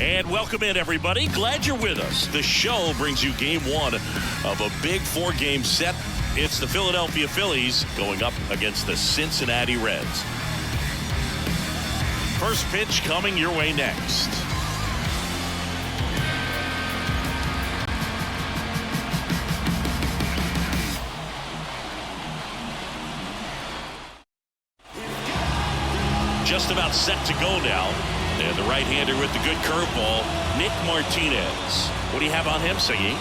And welcome in, everybody. Glad you're with us. The show brings you game one of a big four-game set. It's the Philadelphia Phillies going up against the Cincinnati Reds. First pitch coming your way next. Just about set to go now. And the right-hander with the good curveball, Nick Martinez. What do you have on him, Siggy?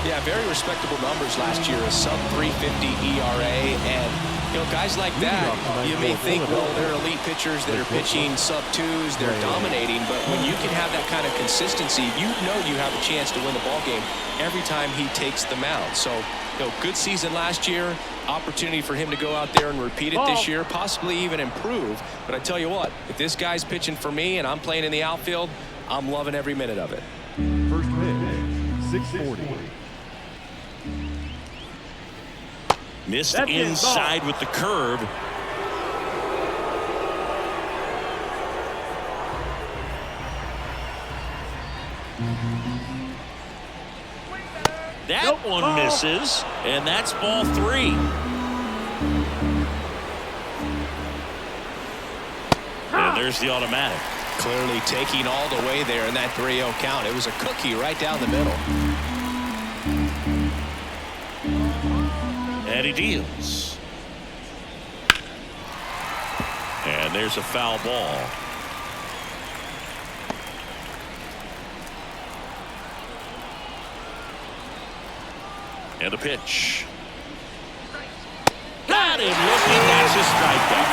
Yeah, very respectable numbers last year, a sub-350 ERA, and you know, guys like that, you may think, well, they're elite pitchers that are pitching sub-2s, they're dominating, but when you can have that kind of consistency, you know you have a chance to win the ball game every time he takes the mound. So, you know, good season last year, opportunity for him to go out there and repeat it this year, possibly even improve. But I tell you what, if this guy's pitching for me and I'm playing in the outfield, I'm loving every minute of it. First pitch, 640. Missed inside with the curve. That one misses, and that's ball 3. And there's the automatic. Clearly taking all the way there in that 3-0 count. It was a cookie right down the middle. And he deals. And there's a foul ball. And a pitch. Got him looking. That's a strikeout.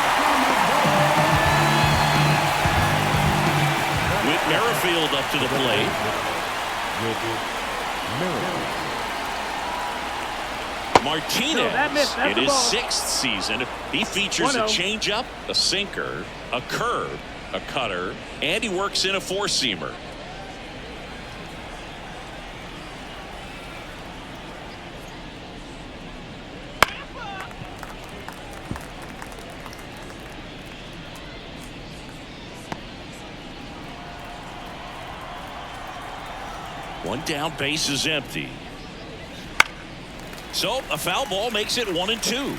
With Merrifield up to the plate. Martinez in his 6th season. He features a changeup, a sinker, a curve, a cutter, and he works in a 4-seamer. One down, base is empty. So a foul ball makes it 1-2.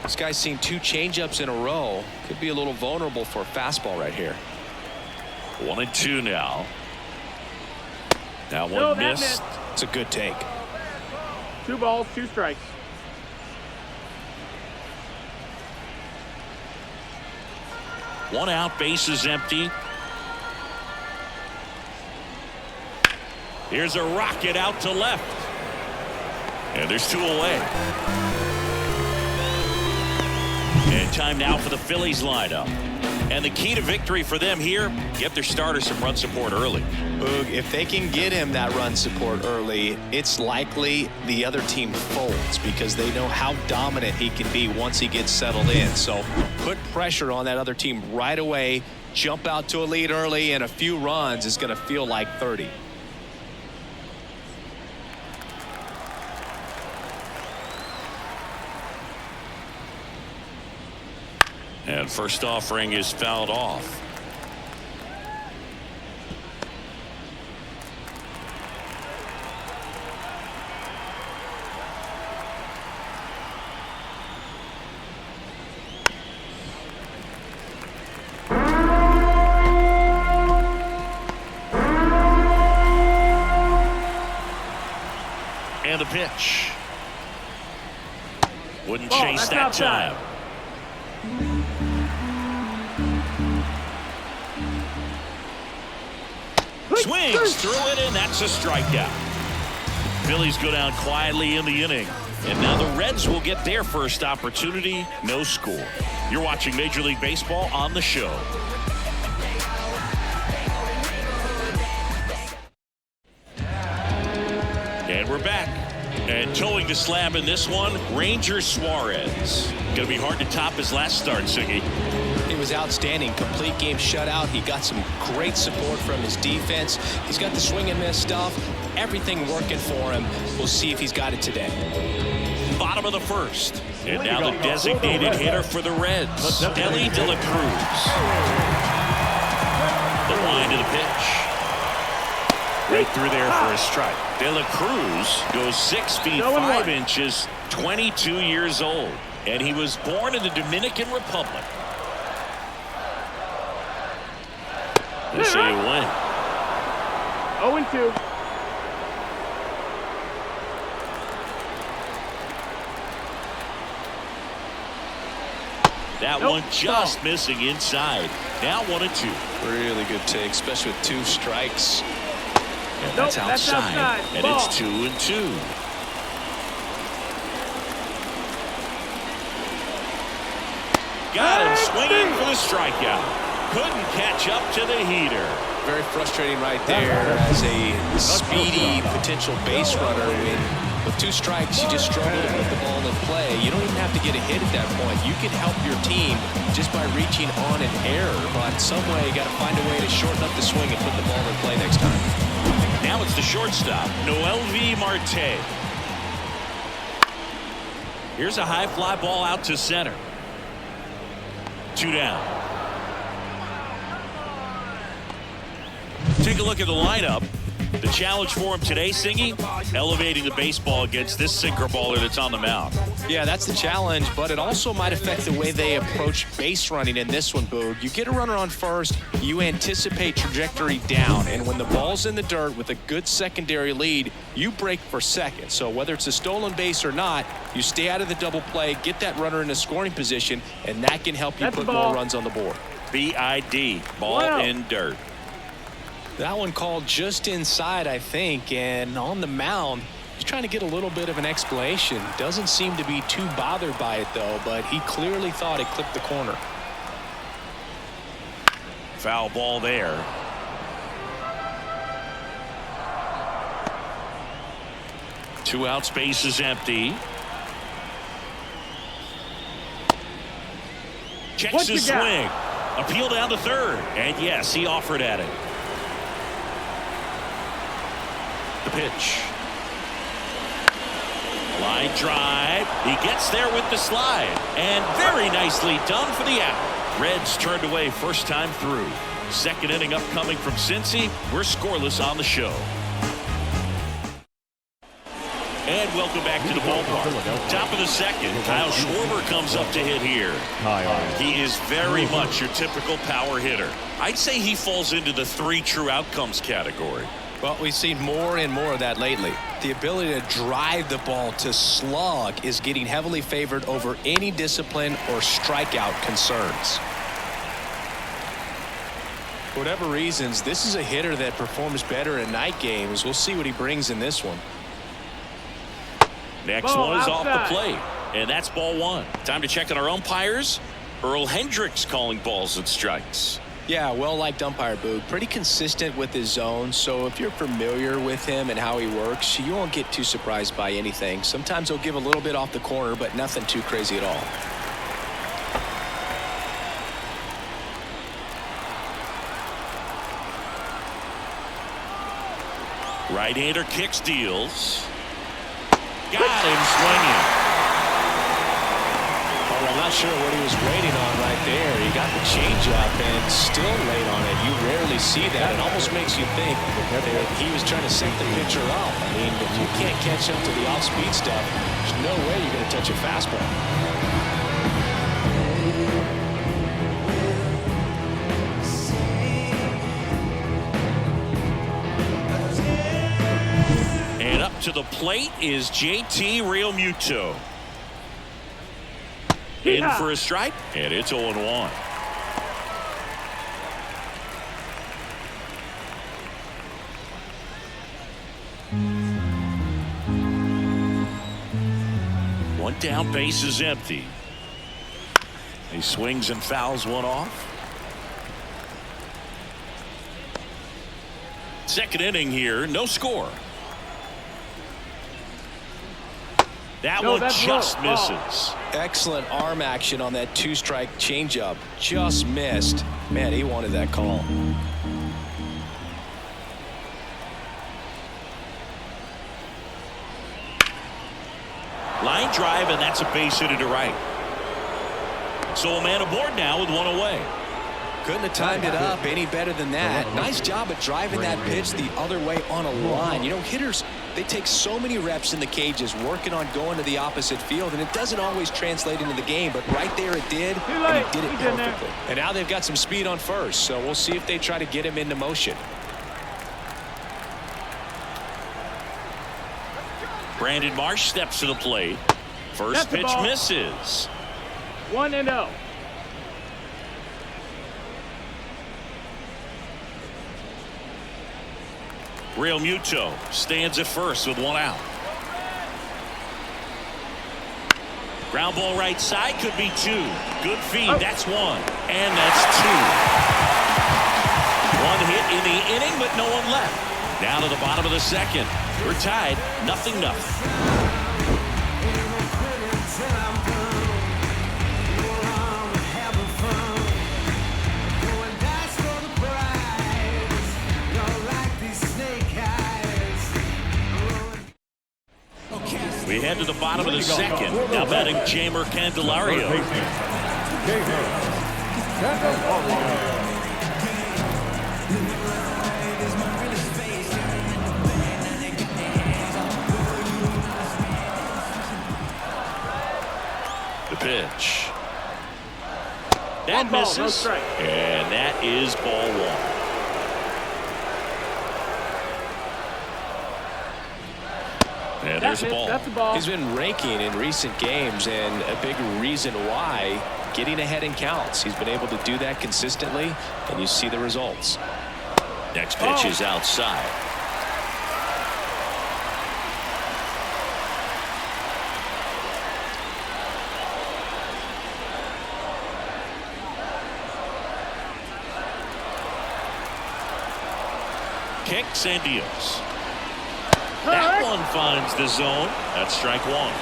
This guy's seen 2 changeups in a row. Could be a little vulnerable for a fastball right here. 1-2 now. That one missed. It's a good take. 2 balls, 2 strikes. One out, base is empty. Here's a rocket out to left. And there's 2 away. And time now for the Phillies lineup. And the key to victory for them here, get their starter some run support early. Boog, if they can get him that run support early, it's likely the other team folds because they know how dominant he can be once he gets settled in. So put pressure on that other team right away, jump out to a lead early, and a few runs is going to feel like 30. And first offering is fouled off. And the pitch. Wouldn't chase that time. Swings through it, and that's a strikeout. Phillies go down quietly in the inning. And now the Reds will get their first opportunity. No score. You're watching Major League Baseball on the show. And we're back. And towing the slab in this one, Ranger Suarez. Going to be hard to top his last start, Siggy. He was outstanding. Complete game shutout. He got some great support from his defense. He's got the swing and miss stuff. Everything working for him. We'll see if he's got it today. Bottom of the first. And now the designated hitter for the Reds, Ellie De La Cruz. The line to the pitch. Right through there for a strike. De La Cruz goes 6 feet 5 inches, 22 years old. And he was born in the Dominican Republic. They say you win. 0-2. That one just missing inside. Now 1-2. Really good take, especially with 2 strikes. And that's outside. And Ball. it's 2-2. Got him swinging for the strikeout. Couldn't catch up to the heater. Very frustrating right there as a speedy potential base runner. With 2 strikes, you just struggle to put the ball in play. You don't even have to get a hit at that point. You can help your team just by reaching on an error. But some way, you got to find a way to shorten up the swing and put the ball in play next time. Now it's the shortstop, Noel V. Marte. Here's a high fly ball out to center. 2 down. Take a look at the lineup. The challenge for him today, Singy, elevating the baseball against this sinker baller that's on the mound. Yeah, that's the challenge, but it also might affect the way they approach base running in this one, Boog. You get a runner on first, you anticipate trajectory down, and when the ball's in the dirt with a good secondary lead, you break for second. So whether it's a stolen base or not, you stay out of the double play, get that runner in a scoring position, and that can help you put more runs on the board. BID, ball in dirt. That one called just inside, I think, and on the mound, he's trying to get a little bit of an explanation. Doesn't seem to be too bothered by it, though, but he clearly thought it clipped the corner. Foul ball there. Two out, space is empty. Checks his swing. Appeal down to third. And yes, he offered at it. The pitch. Line drive. He gets there with the slide. And very nicely done for the out. Reds turned away first time through. Second inning upcoming from Cincy. We're scoreless on the show. And welcome back to the ballpark. Top of the second, Kyle Schwarber comes up to hit here. He is very much your typical power hitter. I'd say he falls into the 3 true outcomes category. Well, we've seen more and more of that lately. The ability to drive the ball to slug is getting heavily favored over any discipline or strikeout concerns. For whatever reasons, this is a hitter that performs better in night games. We'll see what he brings in this one. Next one is off the plate, and that's ball 1. Time to check on our umpires. Earl Hendricks calling balls and strikes. Yeah, well-liked umpire, Boog. Pretty consistent with his zone, so if you're familiar with him and how he works, you won't get too surprised by anything. Sometimes he'll give a little bit off the corner, but nothing too crazy at all. Right-hander kicks, deals. Got him swinging. Oh, I'm not sure what he was waiting on right there. He got the changeup and still late on it. You rarely see that. It almost makes you think that he was trying to set the pitcher up. I mean, if you can't catch up to the off-speed stuff, there's no way you're going to touch a fastball. To the plate is JT Realmuto. In for a strike, and it's 0-1. One down, base is empty. He swings and fouls one off. Second inning here, no score. That one just misses. Excellent arm action on that two-strike changeup. Just missed. Man, he wanted that call. Line drive, and that's a base hit to right. So a man aboard now with one away. Couldn't have timed it up any better than that. Nice job at driving that pitch the other way on a line. You know, hitters, they take so many reps in the cages working on going to the opposite field, and it doesn't always translate into the game, but right there it did, and he did it perfectly. And now they've got some speed on first, so we'll see if they try to get him into motion. Brandon Marsh steps to the plate. First pitch misses. 1-0. Real Muto stands at first with one out. Ground ball right side, could be two. Good feed, that's one. And that's two. One hit in the inning, but no one left. Down to the bottom of the second. We're tied, 0-0. We head to the bottom of the second. Now batting Jamer Candelario. The pitch. That misses. No strike. And that is ball one. And there's a ball. That's a ball. He's been raking in recent games, and a big reason why, getting ahead in counts. He's been able to do that consistently, and you see the results. Next pitch is outside. Kicks and deals. That one finds the zone. That's strike one.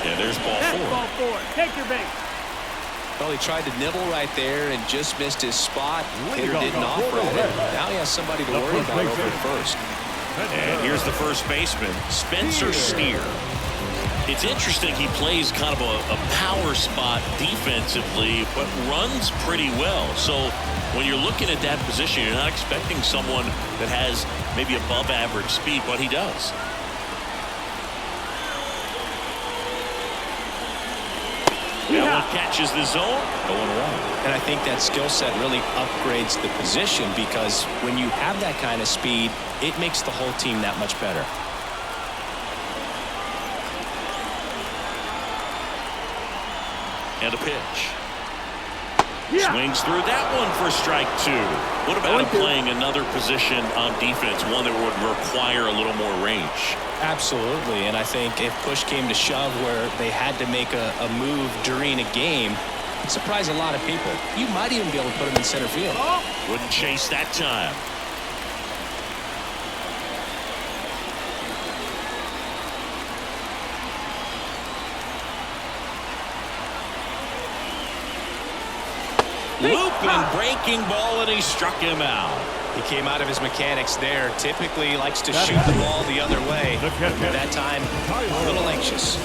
And there's ball four. Ball four. Take your base. Well, he tried to nibble right there and just missed his spot. Hitter didn't offer at it. Now he has somebody to worry about over at first. And here's the first baseman, Spencer Steer. It's interesting, he plays kind of a power spot defensively, but runs pretty well. So when you're looking at that position, you're not expecting someone that has maybe above average speed, but he does. That one catches the zone, going around. And I think that skill set really upgrades the position, because when you have that kind of speed, it makes the whole team that much better. And a pitch. Swings through that one for strike two. What about him playing another position on defense, one that would require a little more range? Absolutely, and I think if push came to shove where they had to make a move during a game, it'd surprise a lot of people. You might even be able to put him in center field. Wouldn't chase that time. Looping, breaking ball, and he struck him out. He came out of his mechanics there. Typically likes to shoot the ball the other way. That time, a little anxious.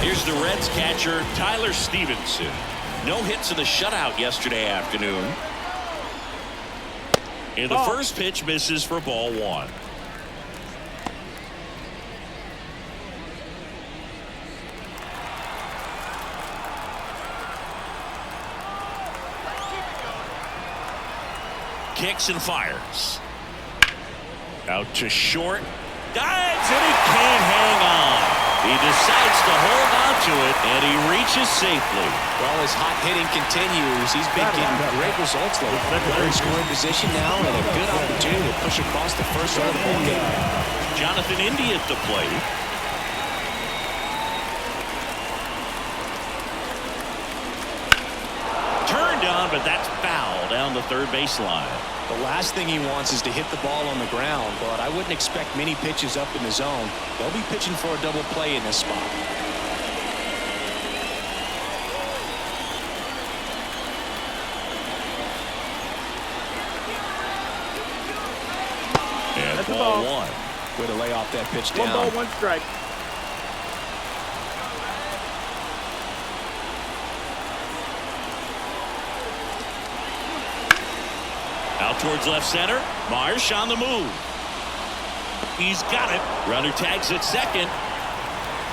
Here's the Reds catcher, Tyler Stevenson. No hits in the shutout yesterday afternoon. And the first pitch misses for ball one. Kicks and fires. Out to short. Dives, and he can't hang on. He decides to hold on to it, and he reaches safely. Well, as hot hitting continues, he's been getting great results lately. Better scoring position now, and a good opportunity to push across the first side of the ball game. Jonathan India at the plate. the third baseline. The last thing he wants is to hit the ball on the ground, but I wouldn't expect many pitches up in the zone. They'll be pitching for a double play in this spot. And That's ball a ball. one. Way to lay off that pitch down. 1 ball, 1 strike. Out towards left center. Marsh on the move. He's got it. Runner tags at second.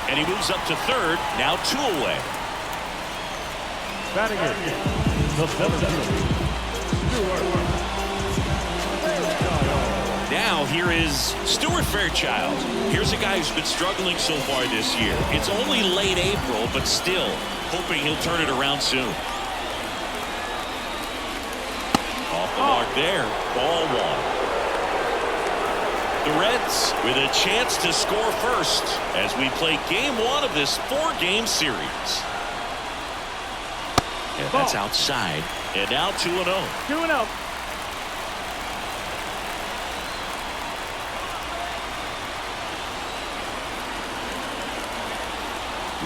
And he moves up to third. Now 2 away. Batting in the seventh inning, Now here is Stuart Fairchild. Here's a guy who's been struggling so far this year. It's only late April, but still hoping he'll turn it around soon. Off the mark there. Ball one. The Reds with a chance to score first as we play game 1 of this 4-game series. And that's outside. And now 2-0. 2-0.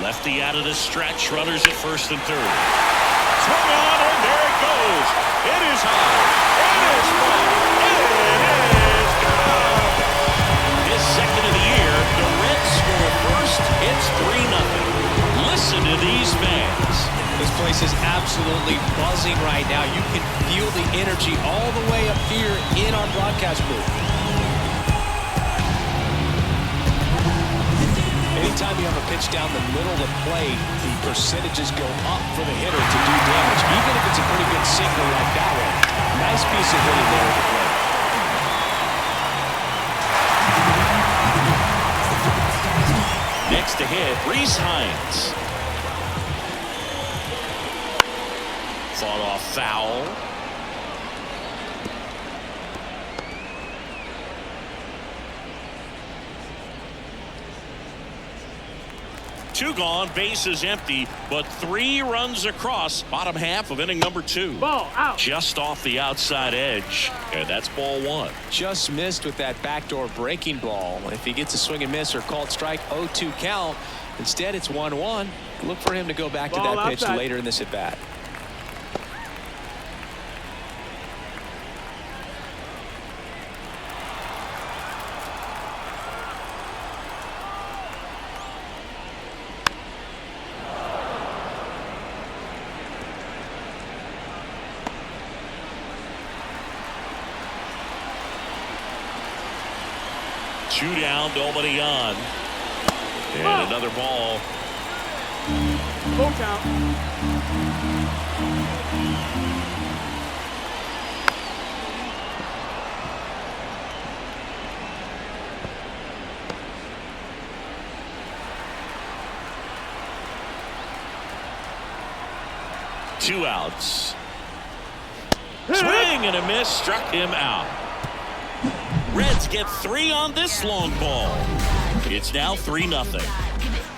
Lefty out of the stretch. Runners at first and third. Swung on, and there it goes. It is high. It is far. It is gone. His second of the year. The Reds score first. It's 3-0. Listen to these fans. This place is absolutely buzzing right now. You can feel the energy all the way up here in our broadcast booth. Anytime you have a pitch down the middle of the plate, the percentages go up for the hitter to do damage, even if it's a pretty good sinker like that one. Nice piece of hitting there at the plate. Next to hit, Reese Hines. Fought off foul. Two gone, bases empty, but 3 runs across. Bottom half of inning number 2. Ball out. Just off the outside edge, and that's ball 1. Just missed with that backdoor breaking ball. If he gets a swing and miss or called strike, 0-2 count. Instead, it's 1-1. Look for him to go back to Ball that pitch outside. later in this at bat. Two down, nobody on. And another ball. Full count. Two outs. Swing and a miss, struck him out. Reds get 3 on this long ball. It's now 3-0.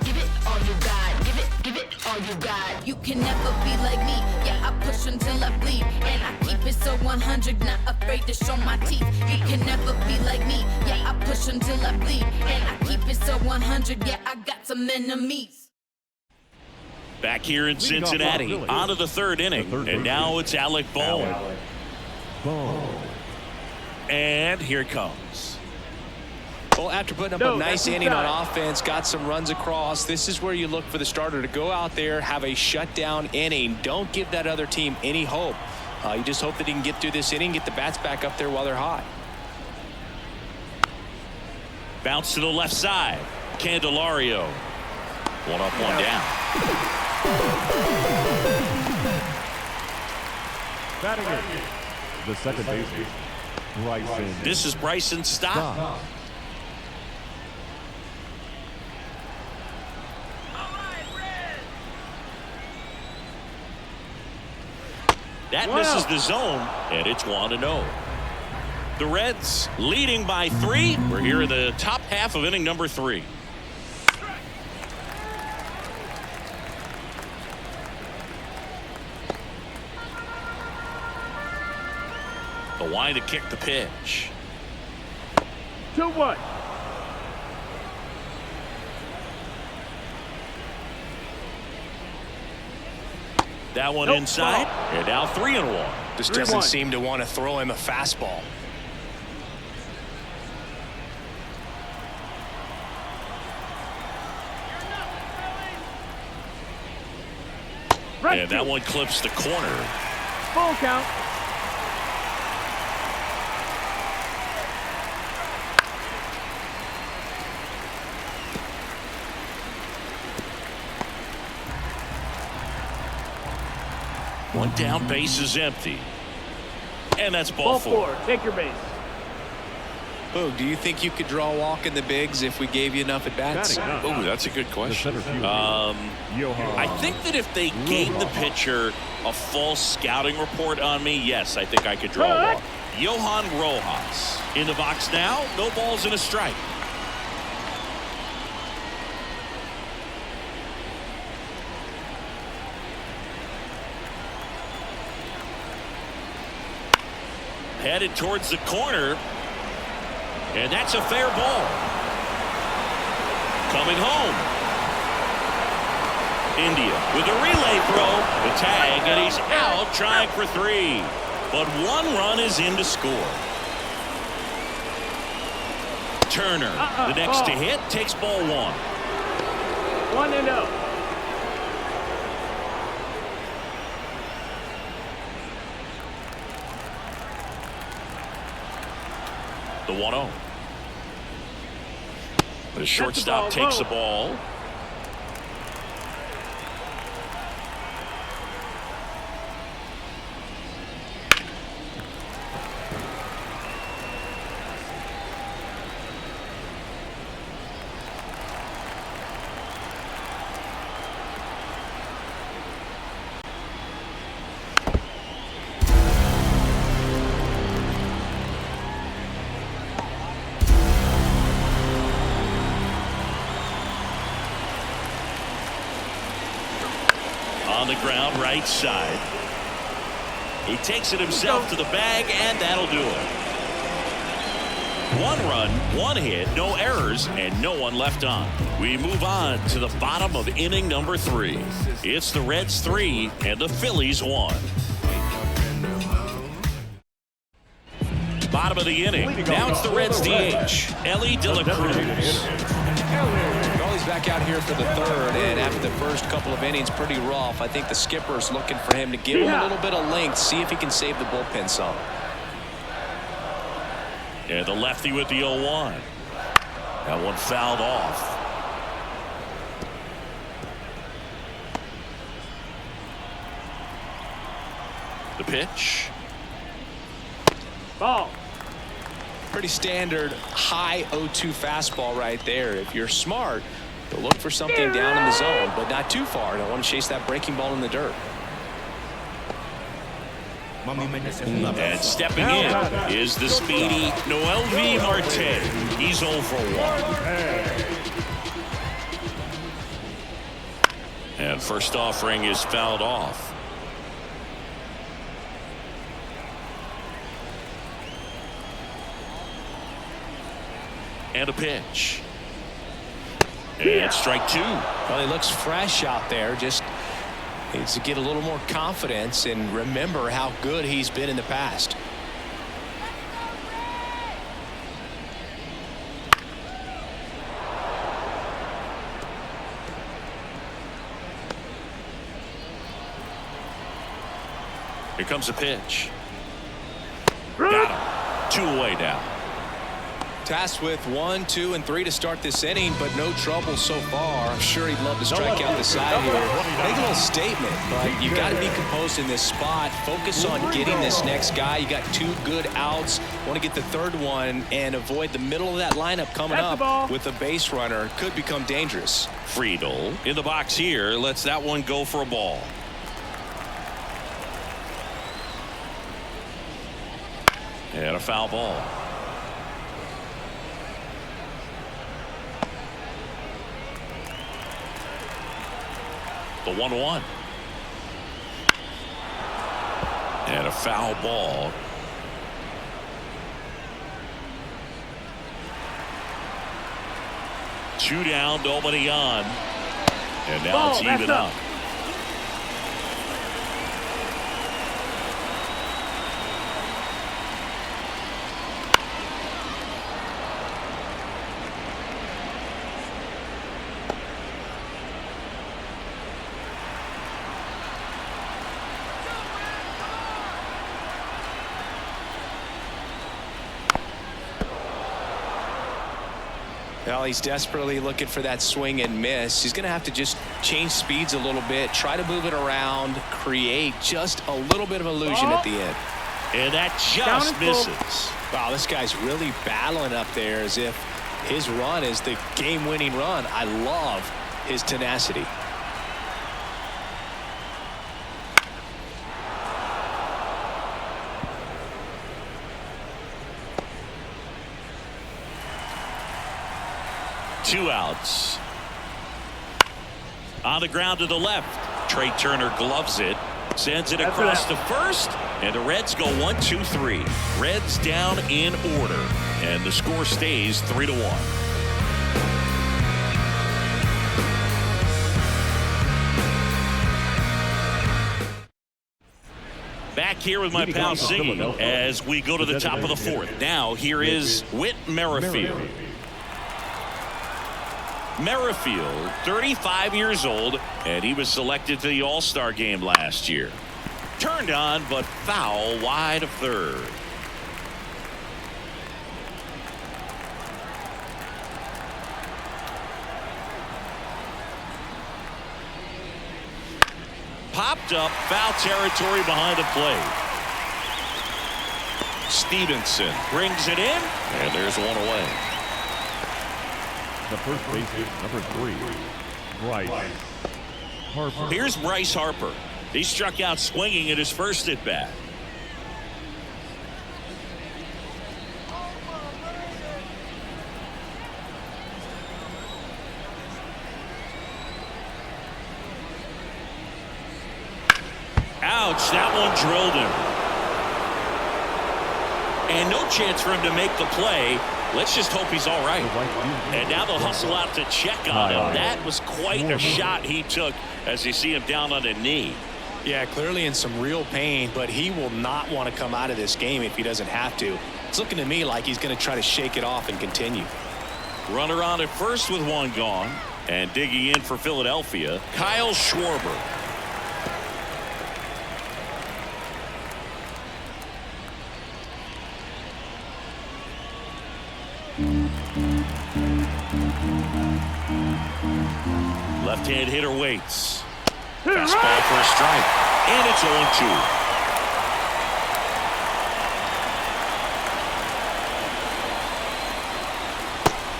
Give it all you got. Give it all you got. You can never be like me. Yeah, I push until I bleed. And I keep it so 100, not afraid to show my teeth. You can never be like me. Yeah, I push until I bleed. And I keep it so 100. Yeah, I got some enemies. Back here in Cincinnati, on to the third inning. And now it's Alec Bohm. And here it comes. Well, after putting up a nice inning on offense, got some runs across, this is where you look for the starter to go out there, have a shutdown inning. Don't give that other team any hope. You just hope that he can get through this inning, get the bats back up there while they're hot. Bounce to the left side. Candelario. One up, one down. Batting in the second baseman, Bryson. This is Bryson Stott. That misses the zone, and it's 1-0. The Reds leading by 3. We're here in the top half of inning number 3. The line to kick the pitch. 2-1. That one Nope, inside. ball. And now 3-1. Just doesn't 3-1. seem to want to throw him a fastball. Right And that one clips the corner. Full count. One down, base is empty. And that's ball Ball four. 4. Take your base. Boog, do you think you could draw a walk in the bigs if we gave you enough at bats? Batting up. Oh, that's a good The question. center fielder, Johan. I think that if they gave the pitcher a false scouting report on me, yes, I think I could draw a walk. Johan Rojas in the box now. No balls and a strike. Headed towards the corner. And that's a fair ball. Coming home. India with a relay throw. The tag, and he's out trying for 3. But 1 run is in to score. Turner, the next to hit, takes ball 1. 1-0. The 1-0. The shortstop takes the ball. On the ground, right side. He takes it himself to the bag, and that'll do it. 1 run, 1 hit, no errors, and no one left on. We move on to the bottom of inning number 3. It's the Reds 3 and the Phillies 1. Bottom of the inning. Now it's the Reds DH, Ellie De La Cruz. Well, he's back out here for the 3rd, and after the first couple of innings, pretty rough. I think the skipper's looking for him to give him a little bit of length, see if he can save the bullpen some. And the lefty with the 0-1. That one fouled off. The pitch. Ball. Pretty standard high 0-2 fastball right there. If you're smart, you'll look for something down in the zone, but not too far. Don't want to chase that breaking ball in the dirt. And stepping in is the speedy Noel V. Marte. He's 0 for 1. And first offering is fouled off. And a pitch. And strike 2. Well, he looks fresh out there. Just needs to get a little more confidence and remember how good he's been in the past. Here comes a pitch. Got him. 2 away now. Tasked with 1, 2, and 3 to start this inning, but no trouble so far. I'm sure he'd love to strike out the side here. Make a little statement, but you got to be composed in this spot. Focus on getting this next guy. You got 2 good outs. Want to get the 3rd one and avoid the middle of that lineup coming up with a base runner. Could become dangerous. Friedel in the box here lets that one go for a ball. And a foul ball. The 1-1. And a foul ball. 2 down, nobody on. And now Ball, it's even up. Well, he's desperately looking for that swing and miss. He's going to have to just change speeds a little bit, try to move it around, create just a little bit of illusion at the end. And that just misses. Wow, this guy's really battling up there as if his run is the game-winning run. I love his tenacity. Two outs. On the ground to the left. Trey Turner gloves it. Sends it across to first. And the Reds go 1-2-3. Reds down in order. And the score stays 3-1. Back here with my pal Singing as we go to the top of the fourth. Now here is Whit Merrifield. Merrifield, 35 years old, and he was selected to the All-Star game last year. Turned on, but foul wide of third. Popped up, foul territory behind the plate. Stevenson brings it in, and there's one away. The first baseman, number 3, Bryce Harper. Here's Bryce Harper. He struck out swinging in his first at bat. Ouch, that one drilled him. And no chance for him to make the play. Let's just hope he's all right. And now they'll hustle out to check on him. That was quite a shot he took as you see him down on a knee. Yeah, clearly in some real pain, but he will not want to come out of this game if he doesn't have to. It's looking to me like he's going to try to shake it off and continue. Runner on at first with one gone. And digging in for Philadelphia, Kyle Schwarber. Left-hand hitter waits. Fastball for a strike. And it's 0-2.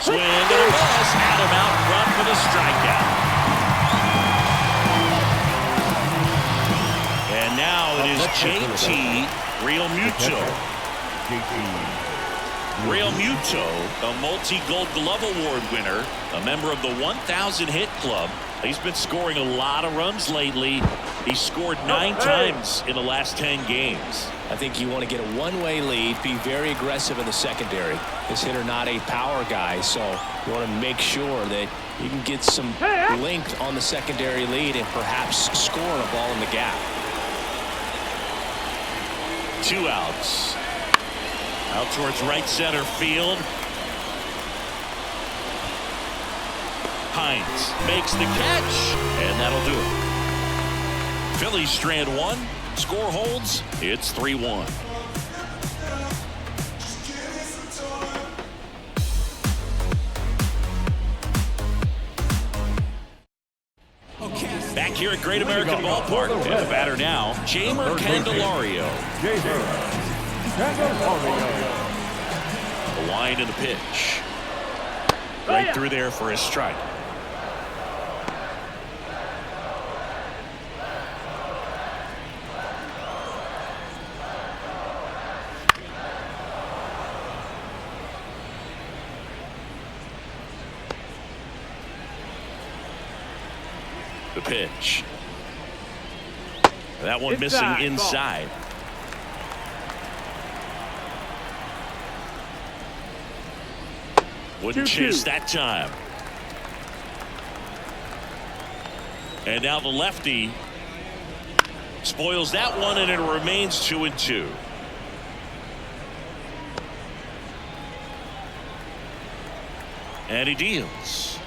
Swing and a miss. Adam out front for the strikeout. And now it is JT Realmuto. Realmuto, a multi-Gold Glove Award winner, a member of the 1,000 hit club. He's been scoring a lot of runs lately. He scored 9 times in the last 10 games. I think you want to get a one-way lead, be very aggressive in the secondary. This hitter not a power guy, so you want to make sure that you can get some length on the secondary lead and perhaps score a ball in the gap. 2 outs. Out towards right center field. Hines makes the catch, and that'll do it. Phillies strand 1. Score holds. It's 3-1. Back here at Great American Ballpark, and the batter now, Jamer Candelario. The wind and the pitch. Right through there for a strike. The pitch. That one missing inside. Wouldn't chase that time. And now the lefty spoils that one, and it remains 2-2. And he deals.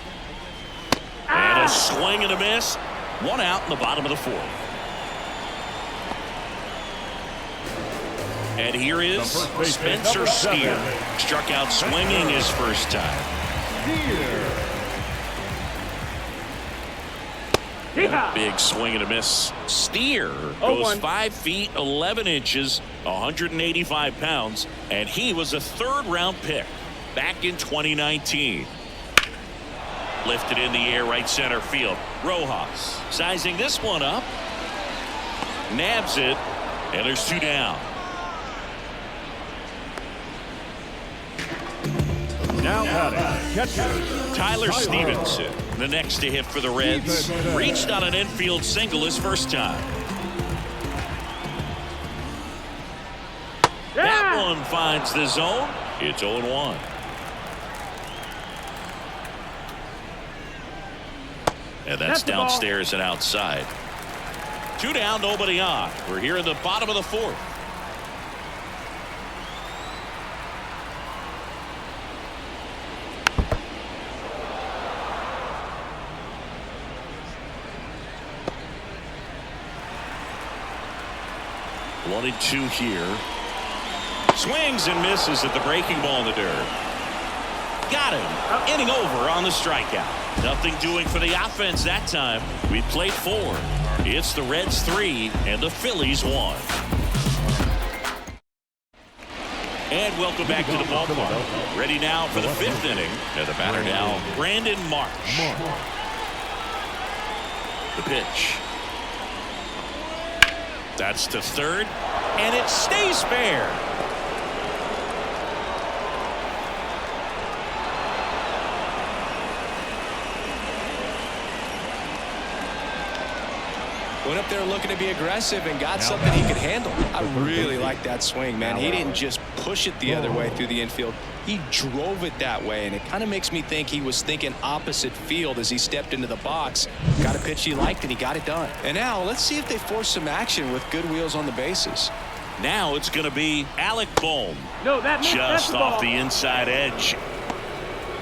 And a swing and a miss. One out in the bottom of the fourth. And here is Spencer Steer. Struck out swinging his first time. Big swing and a miss. Steer goes 5 feet 11 inches, 185 pounds, and he was a third-round pick back in 2019. Lifted in the air, right center field. Rojas sizing this one up. Nabs it, and there's 2 down. Now catcher Tyler Stevenson, the next to hit for the Reds, reached on an infield single his first time. That one finds the zone. It's 0-1. And that's downstairs and outside. 2 down, nobody on. We're here in the bottom of the fourth. One and 2 here. Swings and misses at the breaking ball in the dirt. Got him. Inning over on the strikeout. Nothing doing for the offense that time. We played 4. It's the Reds 3 and the Phillies 1. And welcome back to the ballpark. Ready now for the 5th inning. And the batter now, Brandon Marsh. The pitch. That's to third, and it stays fair. Went up there looking to be aggressive and got something he could handle. I really like that swing, man. He didn't just push it the other way through the infield. He drove it that way, and it kind of makes me think he was thinking opposite field as he stepped into the box. Got a pitch he liked, and he got it done. And now let's see if they force some action with good wheels on the bases. Now it's going to be Alec Bohm. No, that's just the off ball. the inside edge.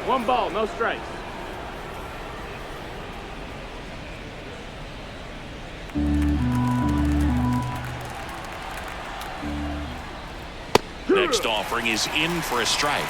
1 ball, no strikes. Next offering is in for a strike.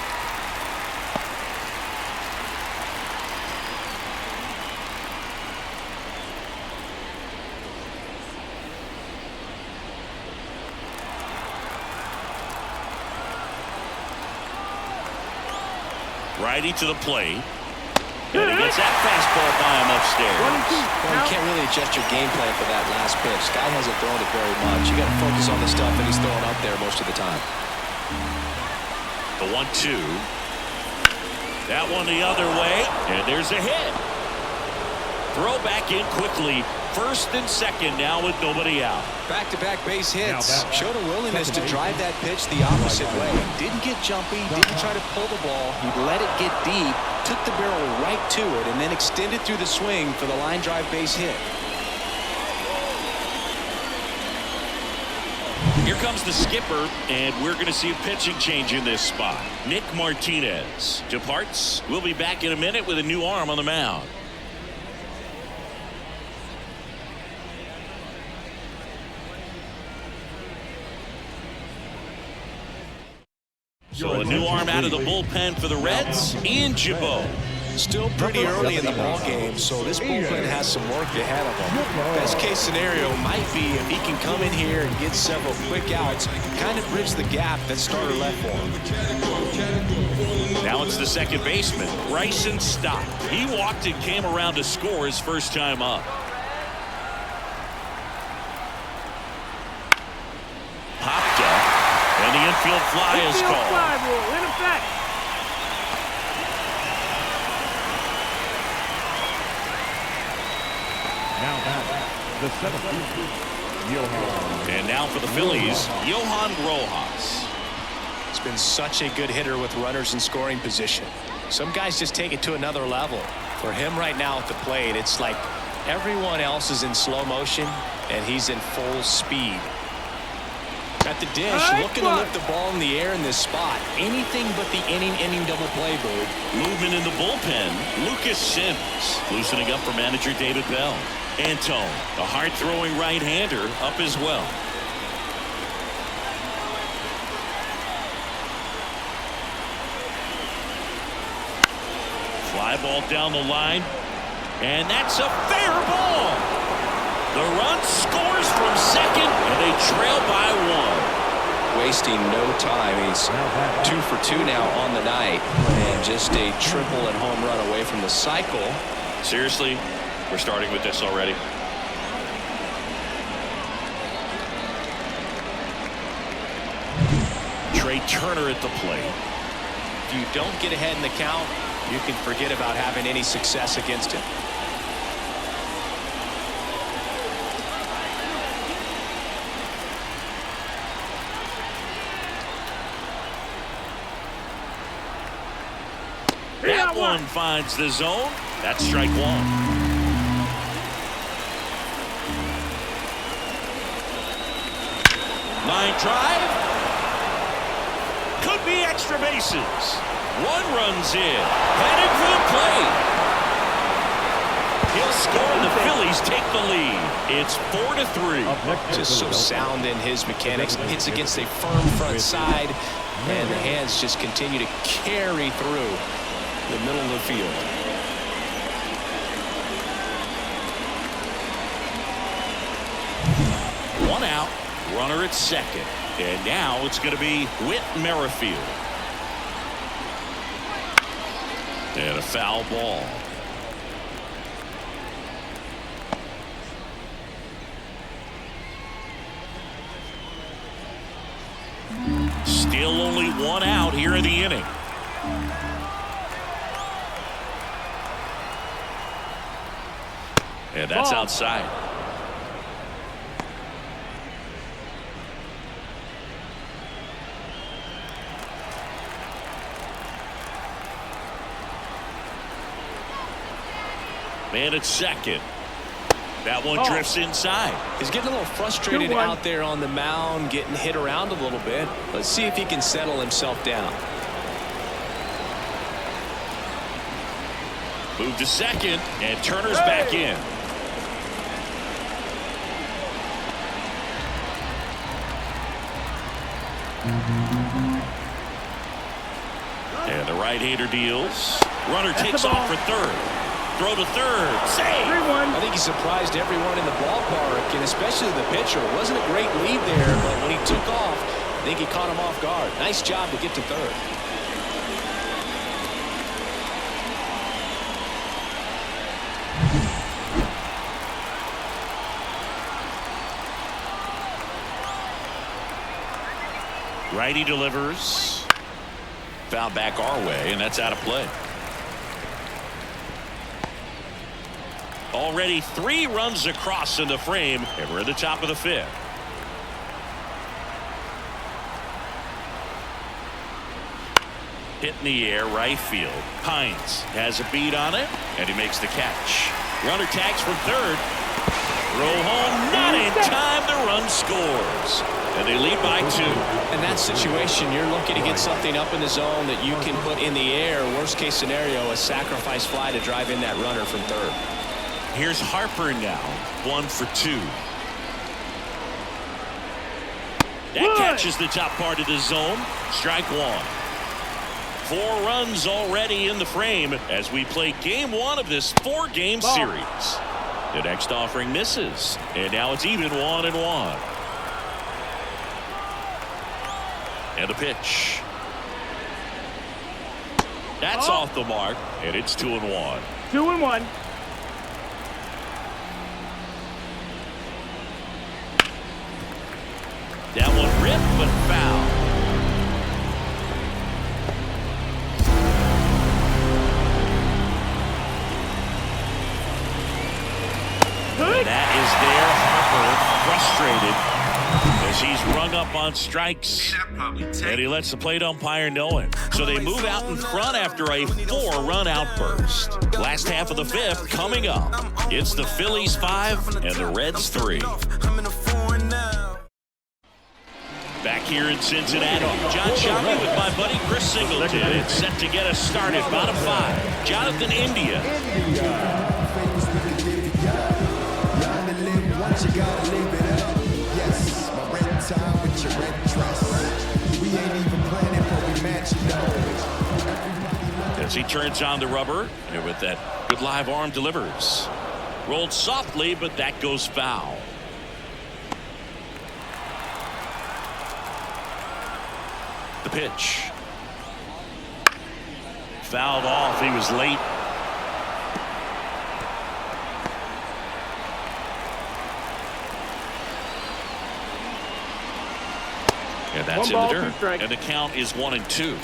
Righty to the plate. And he gets that fastball by him upstairs. Well, you can't really adjust your game plan for that last pitch. Guy hasn't thrown it very much. You got to focus on the stuff that he's throwing up there most of the time. The 1-2. That one the other way, and there's a hit. Throw back in quickly. First and second now with nobody out. Back-to-back base hits. Showed a willingness to drive that pitch the opposite way. Didn't get jumpy, didn't try to pull the ball. He let it get deep, took the barrel right to it, and then extended through the swing for the line drive base hit. Here comes the skipper, and we're going to see a pitching change in this spot. Nick Martinez departs. We'll be back in a minute with a new arm on the mound. So a new arm out of the bullpen for the Reds, Ian Gibaut. Still pretty early in the ball game, so this bullpen has some work ahead of him. Best case scenario might be if he can come in here and get several quick outs, kind of bridge the gap that starter left for him. Now it's the second baseman, Bryson Stott. He walked and came around to score his first time up. Popped up, and the infield fly is called. Fly rule in effect. The 7th. And now for the Phillies, Johan Rojas. He's been such a good hitter with runners in scoring position. Some guys just take it to another level. For him right now at the plate, it's like Everyone else is in slow motion, and he's in full speed. At the dish, looking to lift the ball in the air in this spot. Anything but the inning double play, Boog. Movement in the bullpen. Lucas Sims loosening up for manager David Bell. Antone, a hard-throwing right-hander, up as well. Fly ball down the line, and that's a fair ball. The run scores from second, and they trail by 1. Wasting no time. He's 2 for 2 now on the night, and just a triple and home run away from the cycle. Seriously, we're starting with this already. Trey Turner at the plate. If you don't get ahead in the count, you can forget about having any success against him. That one finds the zone. That's strike 1. Line drive. Could be extra bases. 1 runs in. Headed for the plate. He'll score, and the Phillies take the lead. It's 4-3. Just so sound in his mechanics. Hits against a firm front side, and the hands just continue to carry through the middle of the field. One out, runner at second. And now it's going to be Whit Merrifield. And a foul ball. Still only 1 out here in the inning. And that's outside. Man at second. That one drifts inside. He's getting a little frustrated out there on the mound, getting hit around a little bit. Let's see if he can settle himself down. Move to second, and Turner's back in. And the right-hander deals. Runner takes off for third. Throw to third. Save. I think he surprised everyone in the ballpark, and especially the pitcher. It wasn't a great lead there, but when he took off, I think he caught him off guard. Nice job to get to third. Righty delivers. Foul back our way, and that's out of play. Already 3 runs across in the frame, and we're at the top of the 5th. Hit in the air, right field. Hines has a beat on it, and he makes the catch. Runner tags from third. Throw home, not in time. The run scores, and they lead by 2. In that situation, you're looking to get something up in the zone that you can put in the air. Worst case scenario, a sacrifice fly to drive in that runner from third. Here's Harper now, 1 for 2. That catches the top part of the zone. Strike 1. 4 runs already in the frame as we play game 1 of this 4-game series. The next offering misses, and now it's even 1-1. And the pitch. That's off the mark, and it's 2-1. 2-1. That one ripped, but foul. And that is there. Harper frustrated as he's rung up on strikes. And he lets the plate umpire know it. So they move out in front after a 4-run outburst. Last half of the 5th coming up. It's the Phillies 5 and the Reds 3. Back here in Cincinnati, John Sciambi with my buddy Chris Singleton. It's set to get us started. Bottom 5. Jonathan India. As he turns on the rubber, and with that good live arm delivers. Rolled softly, but that goes foul. The pitch. Fouled off. He was late. And that's in the dirt. And the count is 1-2.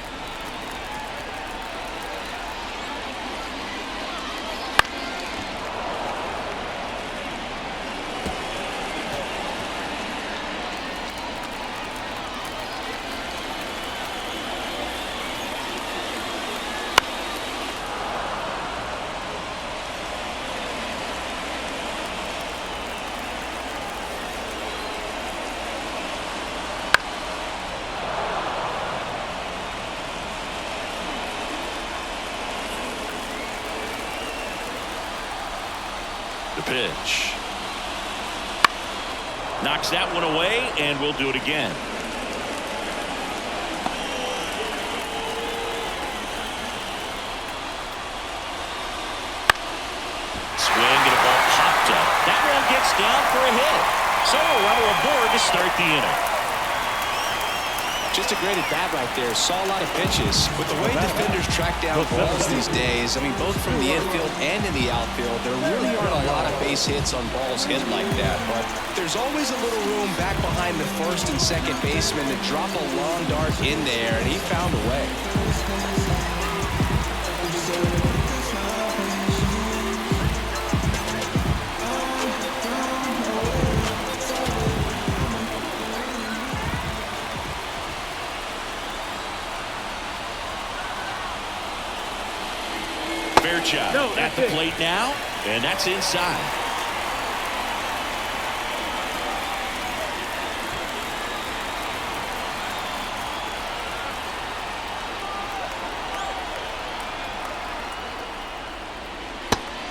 The pitch. Knocks that one away, and we'll do it again. Swing and a ball popped up. That one gets down for a hit. So a runner aboard to start the inning. Just a great at-bat right there. Saw a lot of pitches. With the way defenders track down balls these days, I mean, both from the infield and in the outfield, there really aren't a lot of base hits on balls hit like that. But there's always a little room back behind the first and second baseman to drop a long dart in there, and he found a way. Fairchild at the plate now, and that's inside.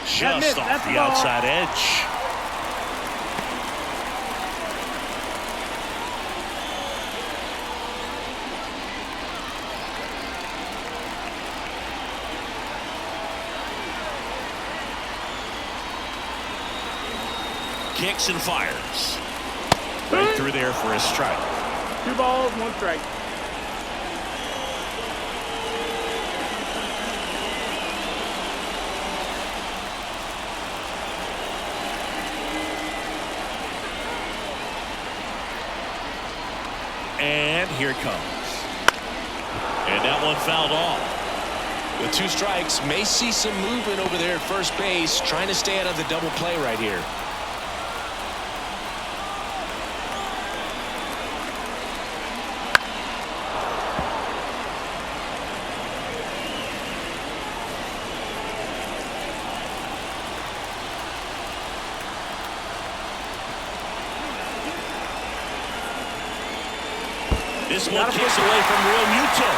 Just off the outside edge. Kicks and fires. Right through there for a strike. 2 balls, 1 strike. And here it comes. And that one fouled off. With 2 strikes, may see some movement over there at first base, trying to stay out of the double play right here. This one kicks away from Real Muto.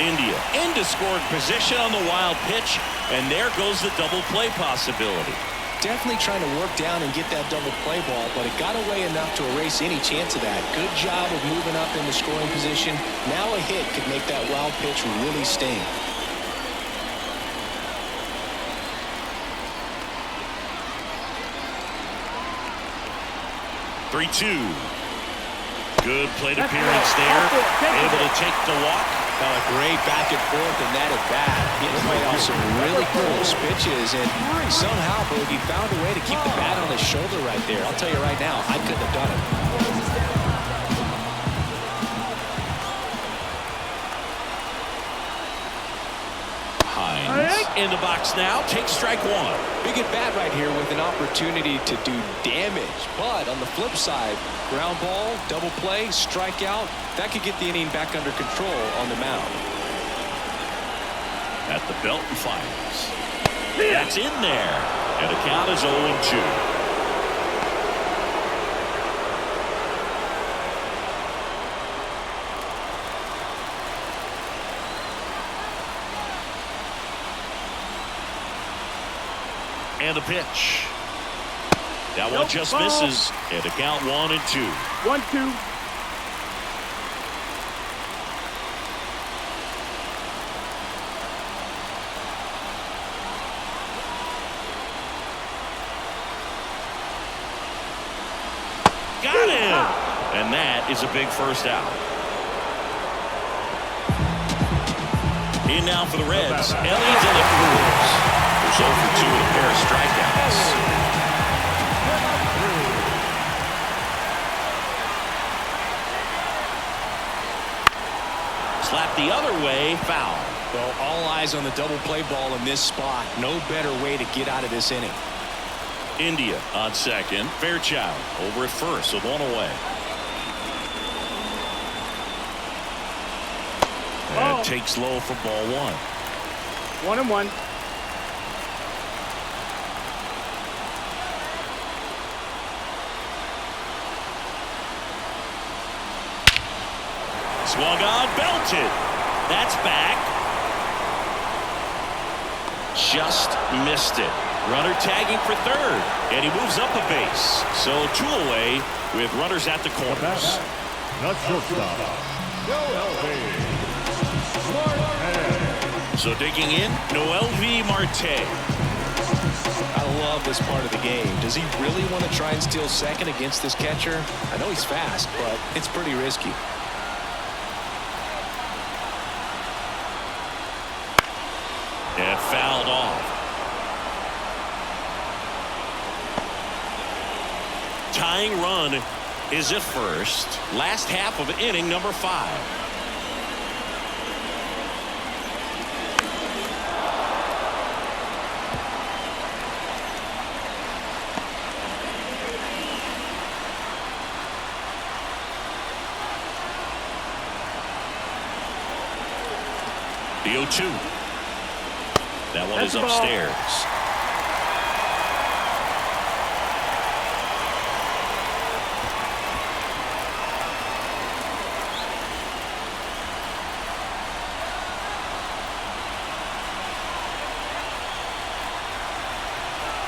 India into scoring position on the wild pitch, and there goes the double play possibility. Definitely trying to work down and get that double play ball, but it got away enough to erase any chance of that. Good job of moving up into scoring position. Now a hit could make that wild pitch really sting. 3-2. Good plate appearance there. Able to take the walk. A great back and forth in that at bat. He played off some really close pitches, and somehow, Boogie found a way to keep the bat on his shoulder right there. I'll tell you right now, I couldn't have done it. Hines. In the box now, takes strike one. Big at bat right here with an opportunity to do damage. But on the flip side, ground ball, double play, strikeout, that could get the inning back under control on the mound. At the belt and fires. That's in there. And the count is 0-2. And the pitch. That one just misses. And the count 1-2. 1-2. Got him. And that is a big first out. In now for the Reds. Ellie delivers. There's 0 for 2 with a pair of strikeouts. Slap the other way, foul. Well, all eyes on the double play ball in this spot. No better way to get out of this inning. India on second. Fairchild over at first with one away. And takes low for ball one. 1-1. Swung on, belted. That's back. Just missed it. Runner tagging for third, and he moves up a base. So 2 away with runners at the corners. The shortstop, So digging in, Noel V. Marte. I love this part of the game. Does he really want to try and steal second against this catcher? I know he's fast, but it's pretty risky. And fouled off. Tying run is at first. Last half of inning number 5. The 0-2. That one is upstairs.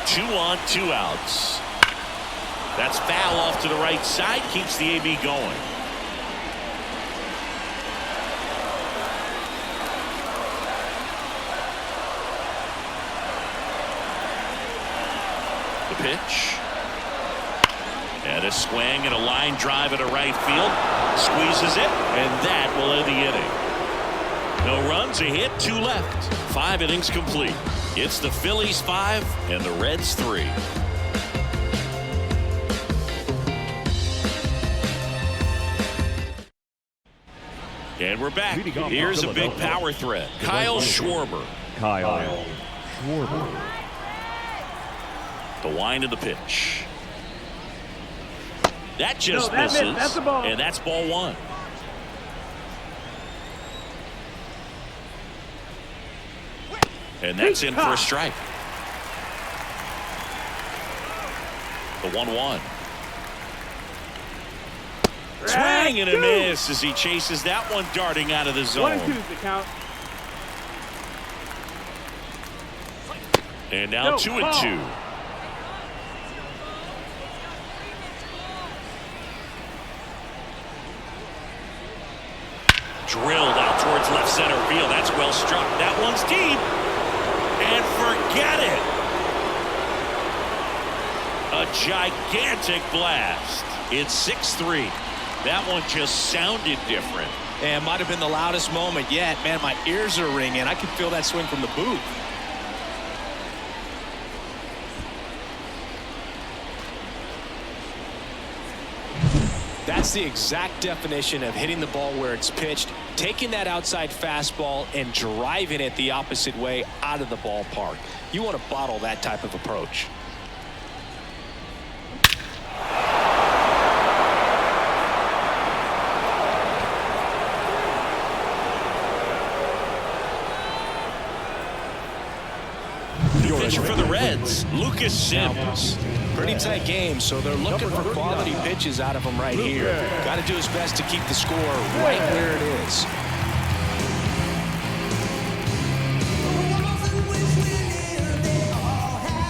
Two on, 2 outs. That's foul off to the right side. Keeps the AB going. The pitch. And a swing and a line drive into right field. Squeezes it, and that will end the inning. No runs, a hit, 2 left. 5 innings complete. It's the Phillies 5 and the Reds 3. And we're back. Here's a big power threat. Kyle Schwarber. Kyle Schwarber. The wind of the pitch. That just misses. That's a ball. And that's ball 1. And that's in for a strike. The 1-1. Swing and a miss as he chases that one darting out of the zone. 1-2 is the count. And now 2-2. Drilled out towards left center field. That's well struck. That one's deep. And forget it. A gigantic blast. It's 6-3. That one just sounded different. And might have been the loudest moment yet. Man, my ears are ringing. I can feel that swing from the booth. That's That's the exact definition of hitting the ball where it's pitched, taking that outside fastball and driving it the opposite way out of the ballpark. You want to bottle that type of approach. The pitcher for the Reds, Lucas Sims. Pretty tight game, so they're looking for quality pitches out of him right here. Got to do his best to keep the score right where it is.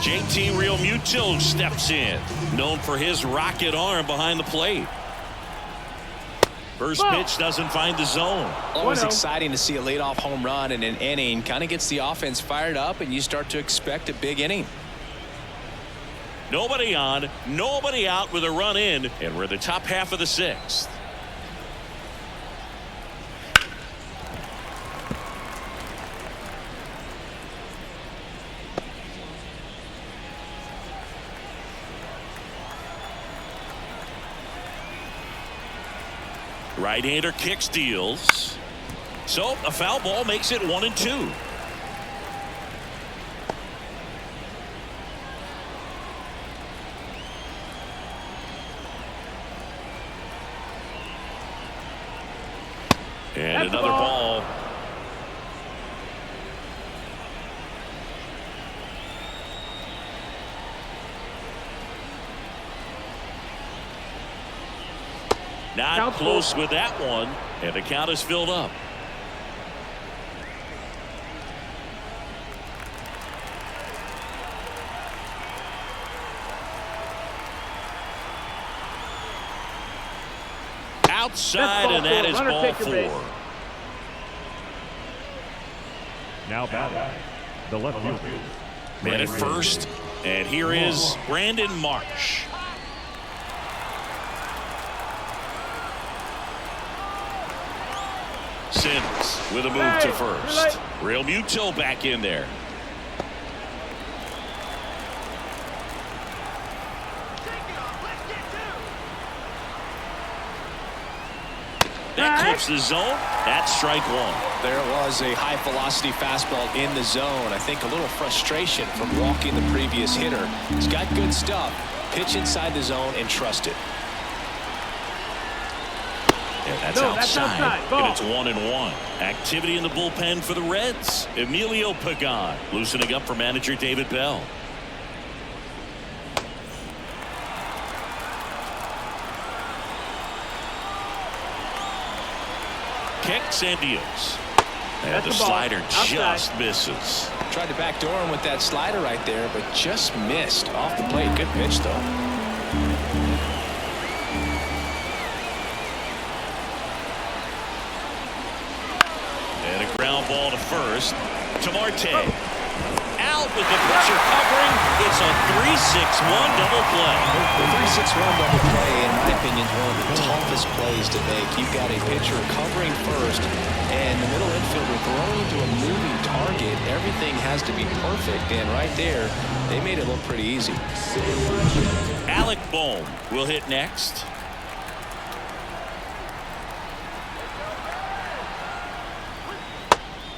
JT Realmuto steps in, known for his rocket arm behind the plate. First pitch doesn't find the zone. Always exciting to see a leadoff home run in an inning. Kind of gets the offense fired up, and you start to expect a big inning. Nobody on, nobody out with a run in, and we're the top half of the sixth. Right-hander kicks, deals. So a foul ball makes it 1-2. And another ball. Not close with that one, and the count is filled up. Outside, and that is ball 4. Now batting, the left fielder. Man at first, and here is Brandon Marsh. Sims with a move to first. Realmuto back in there. That clips the zone. That's strike 1. There was a high velocity fastball in the zone. I think a little frustration from walking the previous hitter. He's got good stuff. Pitch inside the zone and trust it. Yeah, that's outside. And it's 1-1. Activity in the bullpen for the Reds. Emilio Pagan loosening up for manager David Bell. Kicks and deals. And the slider just misses. Tried to backdoor him with that slider right there, but just missed off the plate. Good pitch, though. And a ground ball to first. To Marte. Out with the pitcher covering. It's a 3-6-1 double play. The 3-6-1 double play, in my opinion, is one of the toughest plays to make. You've got a pitcher covering first, and the middle infielder throwing to a moving target. Everything has to be perfect, and right there, they made it look pretty easy. Alec Bohm will hit next.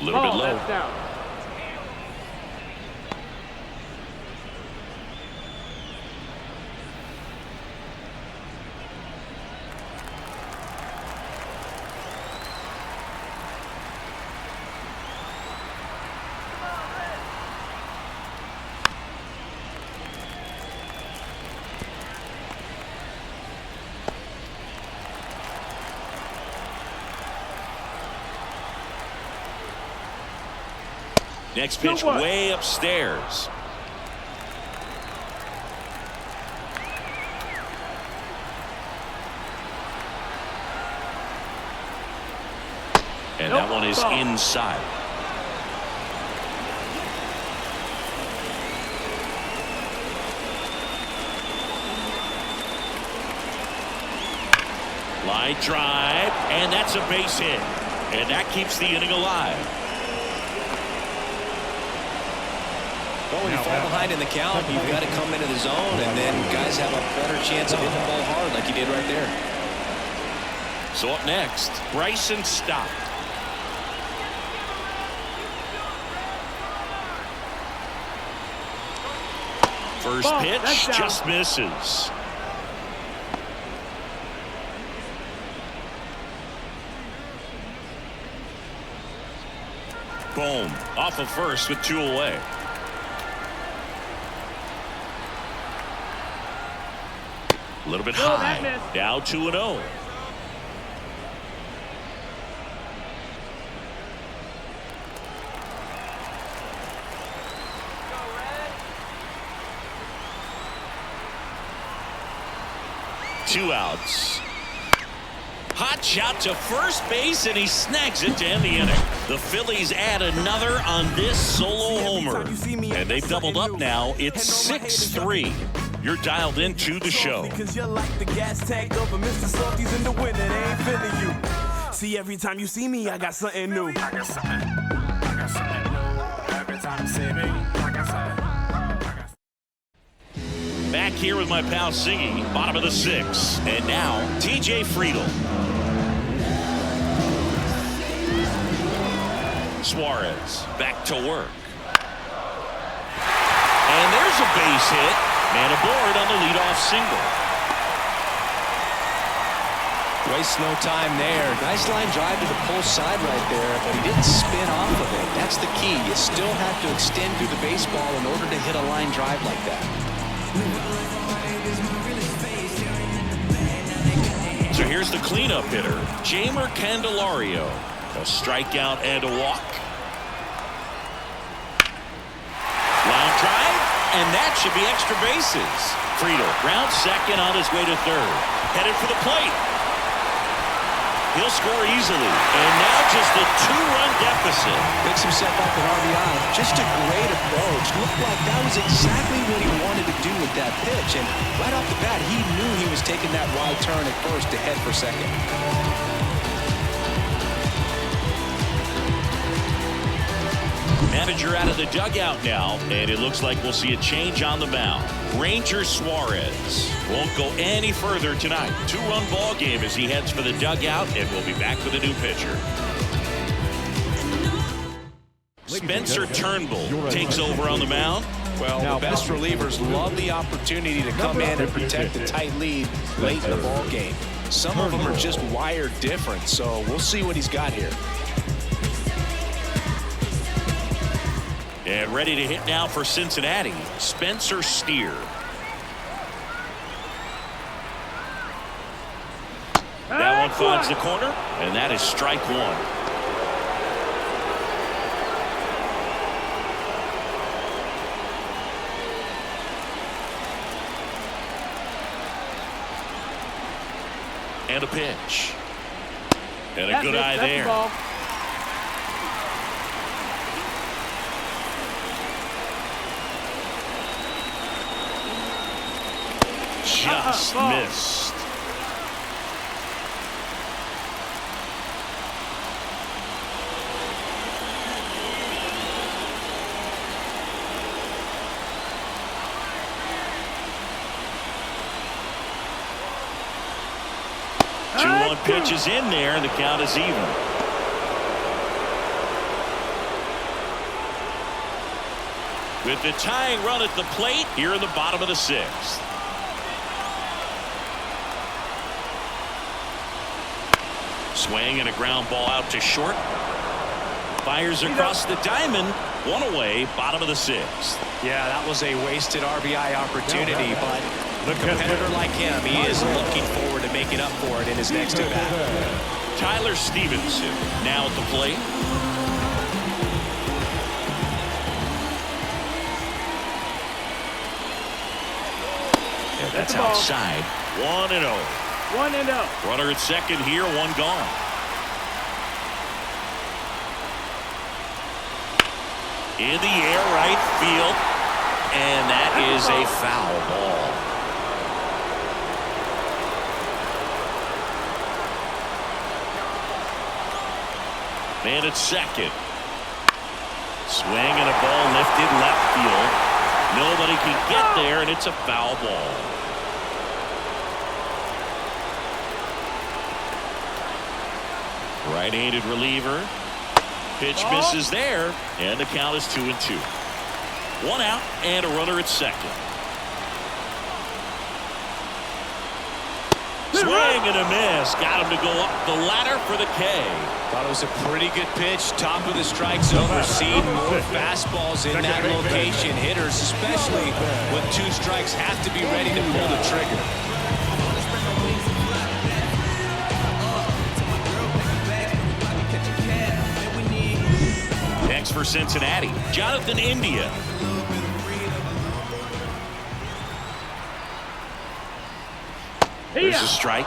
A little bit low. Next pitch way upstairs. And that one is inside. Line drive, and that's a base hit. And that keeps the inning alive. Well, when you fall behind in the count, you've got to come into the zone, and then guys have a better chance of hitting the ball hard like you did right there. So up next, Bryson Stott. First pitch just misses. Boom. Off of first with 2 away. A little bit high. Now 2-0. Two outs. Hot shot to first base, and he snags it to end the inning. The Phillies add another on this solo homer. And they've doubled up now. It's 6-3. You're dialed into the show. Because you're like the gas tank over Mr. Salty's in the winter. They ain't feeling you. See, every time you see me, I got something new. I got something new. Every time you see me, I got something. Back here with my pal Singy, bottom of the 6th. And now, TJ Friedel. Suarez back to work. And there's a base hit. Man aboard on the leadoff single. Waste no time there. Nice line drive to the pull side right there, but he didn't spin off of it. That's the key. You still have to extend through the baseball in order to hit a line drive like that. So here's the cleanup hitter, Jeimer Candelario. A strikeout and a walk. Line drive, and that should be extra bases. Friedel round second on his way to third. Headed for the plate. He'll score easily. And now just a 2-run deficit. Picks himself up an RBI. Just a great approach. Looked like that was exactly what he wanted to do with that pitch. And right off the bat, he knew he was taking that wide turn at first to head for second. Manager out of the dugout now, and it looks like we'll see a change on the mound. Ranger Suarez won't go any further tonight. 2-run ball game as he heads for the dugout, and we'll be back with a new pitcher. Spencer Turnbull takes over on the mound. Well, the best relievers love the opportunity to come in and protect the tight lead late in the ball game. Some of them are just wired different, so we'll see what he's got here. And ready to hit now for Cincinnati, Spencer Steer. That one finds the corner, and that is strike one. And a pitch. And a good eye there. Just missed. Two-one pitch is in there, and the count is even. With the tying run at the plate here in the bottom of the 6th. Swing and a ground ball out to short. Fires across the diamond. One away, bottom of the 6th. Yeah, that was a wasted RBI opportunity, but a competitor like him, he is looking forward to making up for it in his next at-bat. Tyler Stevenson now at the plate. Yeah, that's outside. 1-0. 1-0. Runner at second here, one gone. In the air, right field, and that is a foul ball. Man at second. Swing and a ball lifted left field. Nobody can get there, and it's a foul ball. Right-handed reliever. Pitch misses there, and the count is 2-2. 1 out and a runner at second. Swing and a miss. Got him to go up the ladder for the K. Thought it was a pretty good pitch. Top of the strike zone. We're seeing more fastballs in that location. Hitters, especially with 2 strikes, have to be ready to pull the trigger. Next for Cincinnati, Jonathan India. There's a strike.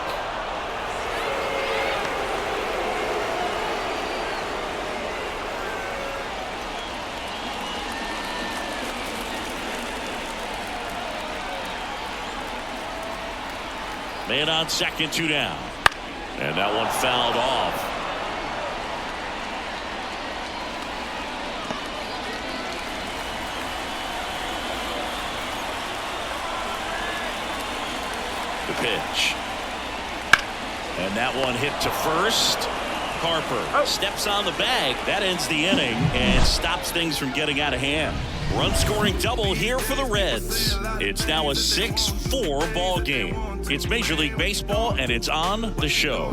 Man on second, 2 down. And that one fouled off. The pitch. And that one hit to first. Harper steps on the bag. That ends the inning and stops things from getting out of hand. Run scoring double here for the Reds. It's now a 6-4 ball game. It's Major League Baseball and it's on the show.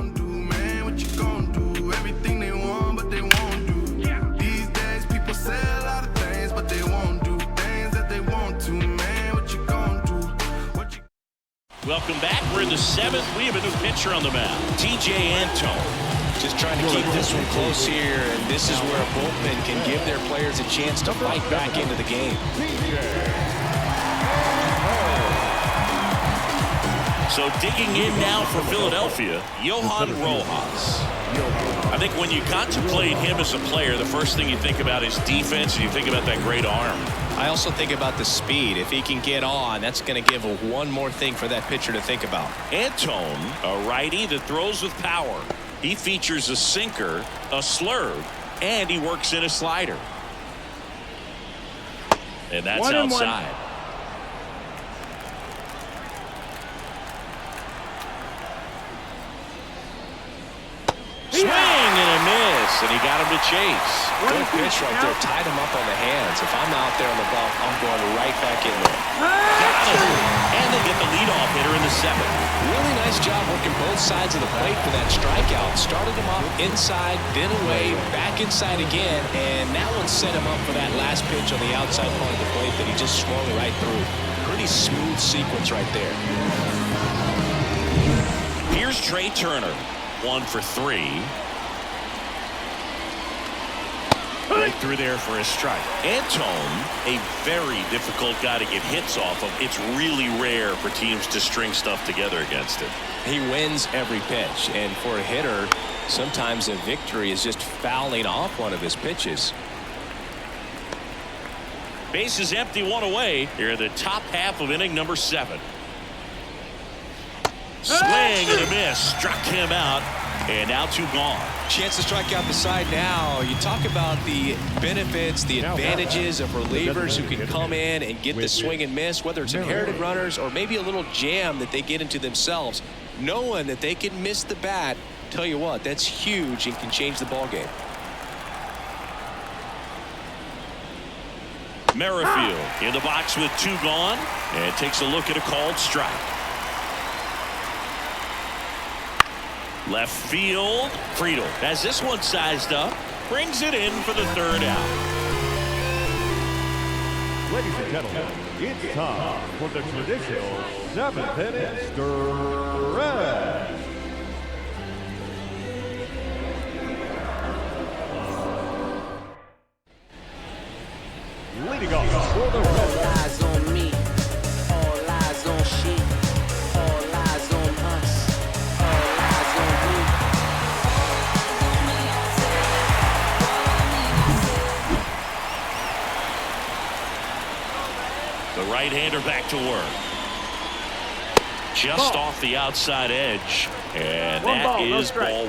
Welcome back. We're in the 7th. We have a new pitcher on the mound, TJ Antone. Just trying to keep this one close here, and this is where a bullpen can give their players a chance to fight back into the game. So digging in now for Philadelphia, Johan Rojas. I think when you contemplate him as a player, the first thing you think about is defense, and you think about that great arm. I also think about the speed. If he can get on, that's going to give one more thing for that pitcher to think about. Antone, a righty that throws with power. He features a sinker, a slurve, and he works in a slider. And that's outside. Swing and a miss, and he got him to chase. Good pitch right there. Tied him up on the hands. If I'm out there on the ball, I'm going right back in there. Got him. And they get the leadoff hitter in the 7th. Really nice job working both sides of the plate for that strikeout. Started him off inside, then away, back inside again, and that one set him up for that last pitch on the outside part of the plate that he just swung right through. Pretty smooth sequence right there. Here's Trey Turner. 1 for 3. Right through there for a strike. Antone, a very difficult guy to get hits off of. It's really rare for teams to string stuff together against him. He wins every pitch, and for a hitter, sometimes a victory is just fouling off one of his pitches. Base is empty, 1 away. Here in the top half of inning number 7. Swing and a miss. Struck him out. And now 2 gone. Chance to strike out the side now. You talk about the benefits, the advantages of relievers who can come in and get the swing and miss, whether it's inherited runners or maybe a little jam that they get into themselves. Knowing that they can miss the bat, tell you what, that's huge and can change the ball game. Merrifield in the box with 2 gone and takes a look at a called strike. Left field, Friedel has this one sized up, brings it in for the 3rd out. Ladies and gentlemen, it's time for the traditional 7th inning stretch. Leading off for the Reds. All eyes on me, all eyes on she, all eyes on us. The right-hander back to work. Just off the outside edge. And that is ball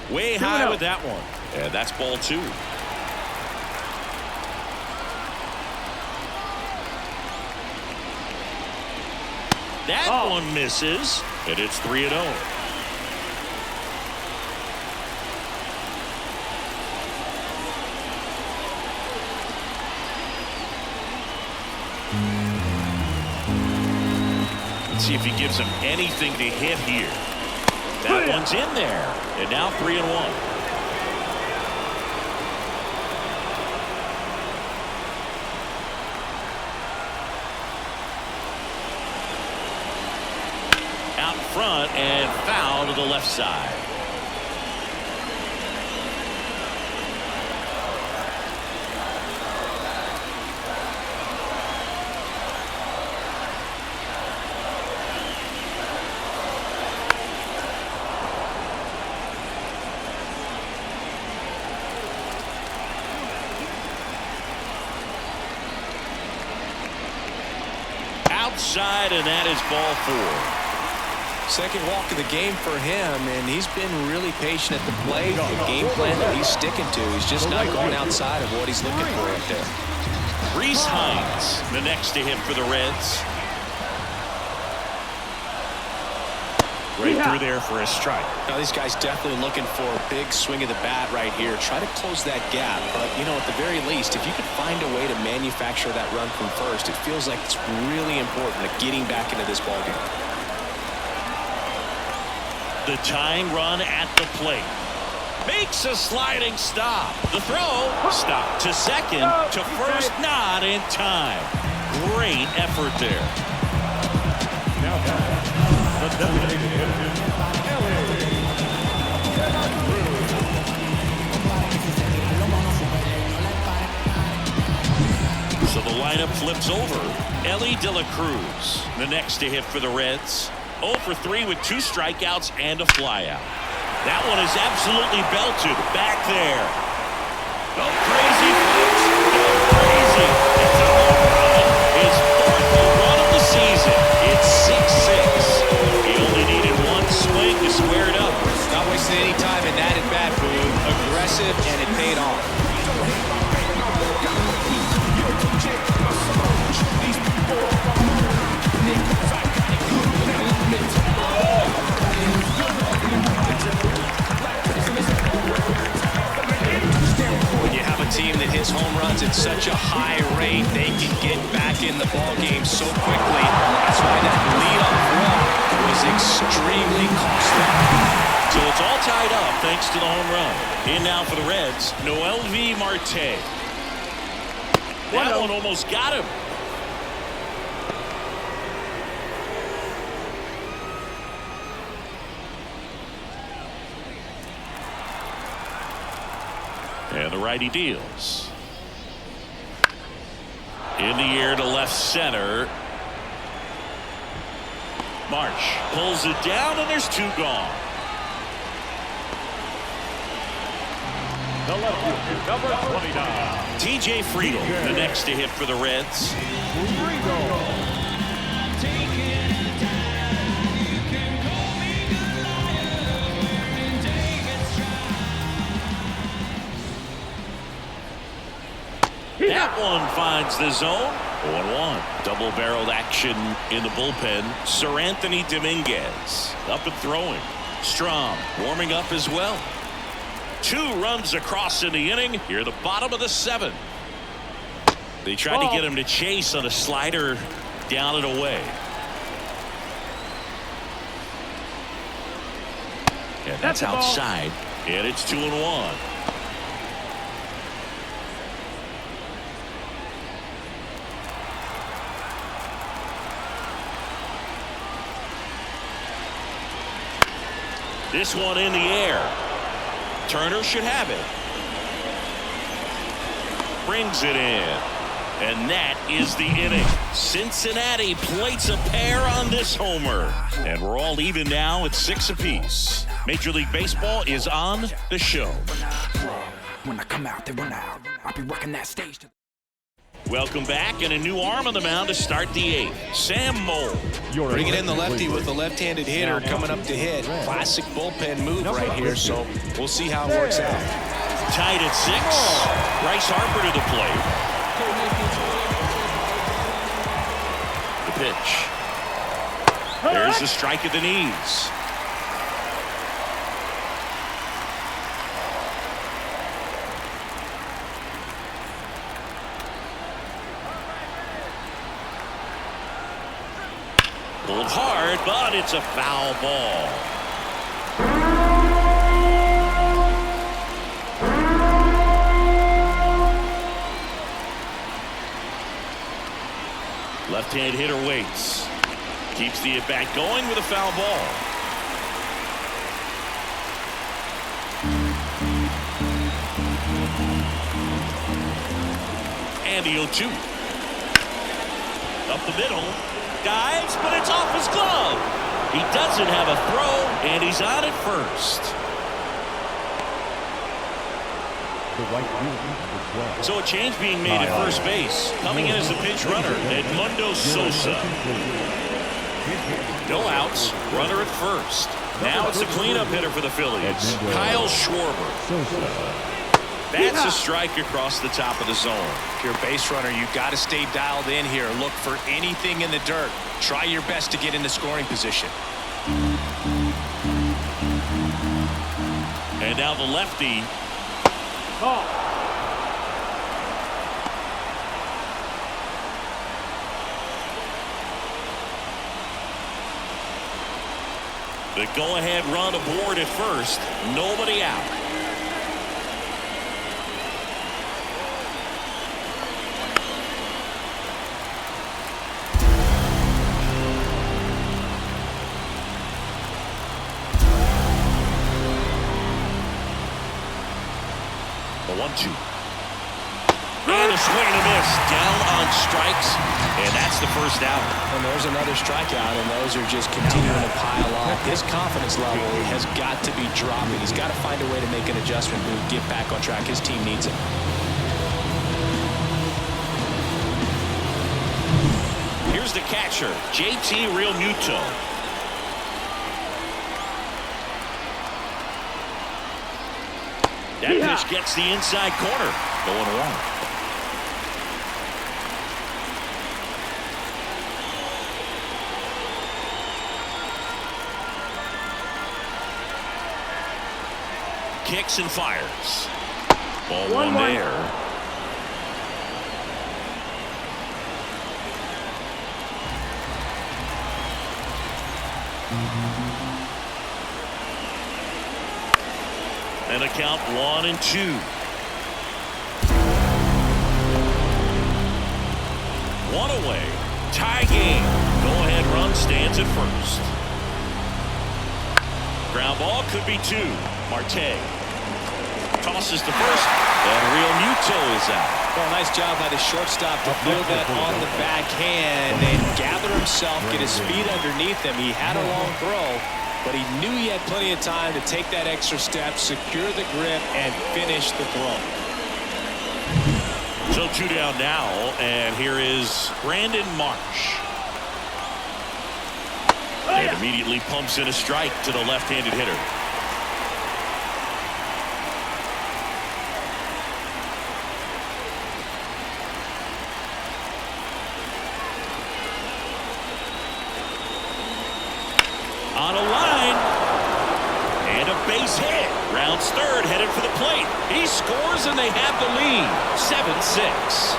1. Way high with that one. And that's ball 2. That one misses, and it's 3-0. Let's see if he gives him anything to hit here. That one's in there, and now 3-1. Out front and foul to the left side. Outside, and that is ball 4. Second walk of the game for him, and he's been really patient at the plate. The game plan that he's sticking to, he's just not going outside of what he's looking for up there. Reese Hines, the next to hit for the Reds. Right through there for a strike. Now these guys definitely looking for a big swing of the bat right here. Try to close that gap, but you know, at the very least, if you could find a way to manufacture that run from first, it feels like it's really important to getting back into this ballgame. The tying run at the plate. Makes a sliding stop. The throw, stop to second, to first, not in time. Great effort there. Now the designated hitter, So the lineup flips over. Ellie De La Cruz, the next to hit for the Reds. 0 for 3 with 2 strikeouts and a flyout. That one is absolutely belted back there. Go crazy, folks. Go crazy. It's a home run. His 4th home run of the season. It's 6-6. He only needed one swing to square it up. Not wasting any time in that at bat, Boone. Aggressive, and it paid off. When you have a team that hits home runs at such a high rate, they can get back in the ball game so quickly. That's why that lead-off walk was extremely costly. So it's all tied up thanks to the home run. In now for the Reds, Noel V. Marte. That one almost got him. And the righty deals. In the air to left center. Marsh pulls it down, and there's 2 gone. the left, number 29. TJ Friedel, the next to hit for the Reds. That one finds the zone. 0-1. Double-barreled action in the bullpen. Sir Anthony Dominguez up and throwing. Strom warming up as well. 2 runs across in the inning. Here the bottom of the 7th. They tried to get him to chase on a slider down and away. Yeah, that's outside. And it's 2-1. This one in the air. Turner should have it. Brings it in. And that is the inning. Cincinnati plates a pair on this homer. And we're all even now at 6 apiece. Major League Baseball is on the show. When I come out, they run out. I'll be working that stage. Welcome back, and a new arm on the mound to start the 8th. Sam Moll. Bringing in the lefty with the left-handed hitter coming up to hit. Classic bullpen move right here, so we'll see how it works out. Tied at 6. Bryce Harper to the plate. The pitch. There's a strike at the knees. Pulled hard, but it's a foul ball. Left-hand hitter waits. Keeps the at-bat going with a foul ball. And the 0-2. Up the middle. Dives, but it's off his glove. He doesn't have a throw, and he's on at first. So a change being made at first base. Coming in as the pinch runner, Edmundo Sosa. No outs, runner at first. Now it's a cleanup hitter for the Phillies, Kyle Schwarber. That's a strike across the top of the zone. If you're a base runner, you've got to stay dialed in here. Look for anything in the dirt. Try your best to get in the scoring position. And now the lefty. The go-ahead run aboard at first. Nobody out. The 1-2. And a swing and a miss. Down on strikes. And that's the first out. And there's another strikeout, and those are just continuing to pile on. His confidence level has got to be dropping. He's got to find a way to make an adjustment move, get back on track. His team needs it. Here's the catcher, JT Realmuto. That pitch gets the inside corner. 0-1. Kicks and fires. Ball one there. And a count 1-2. 1 away. Tie game. Go-ahead run stands at first. Ground ball could be 2. Marte tosses to first, and Realmuto is out. Well, nice job by the shortstop to field that on the backhand and gather himself, get his feet underneath him. He had a long throw, but he knew he had plenty of time to take that extra step, secure the grip, and finish the throw. So 2 down now, and here is Brandon Marsh. And immediately pumps in a strike to the left-handed hitter. On a line, and a base hit. Rounds third, headed for the plate. He scores, and they have the lead. 7-6.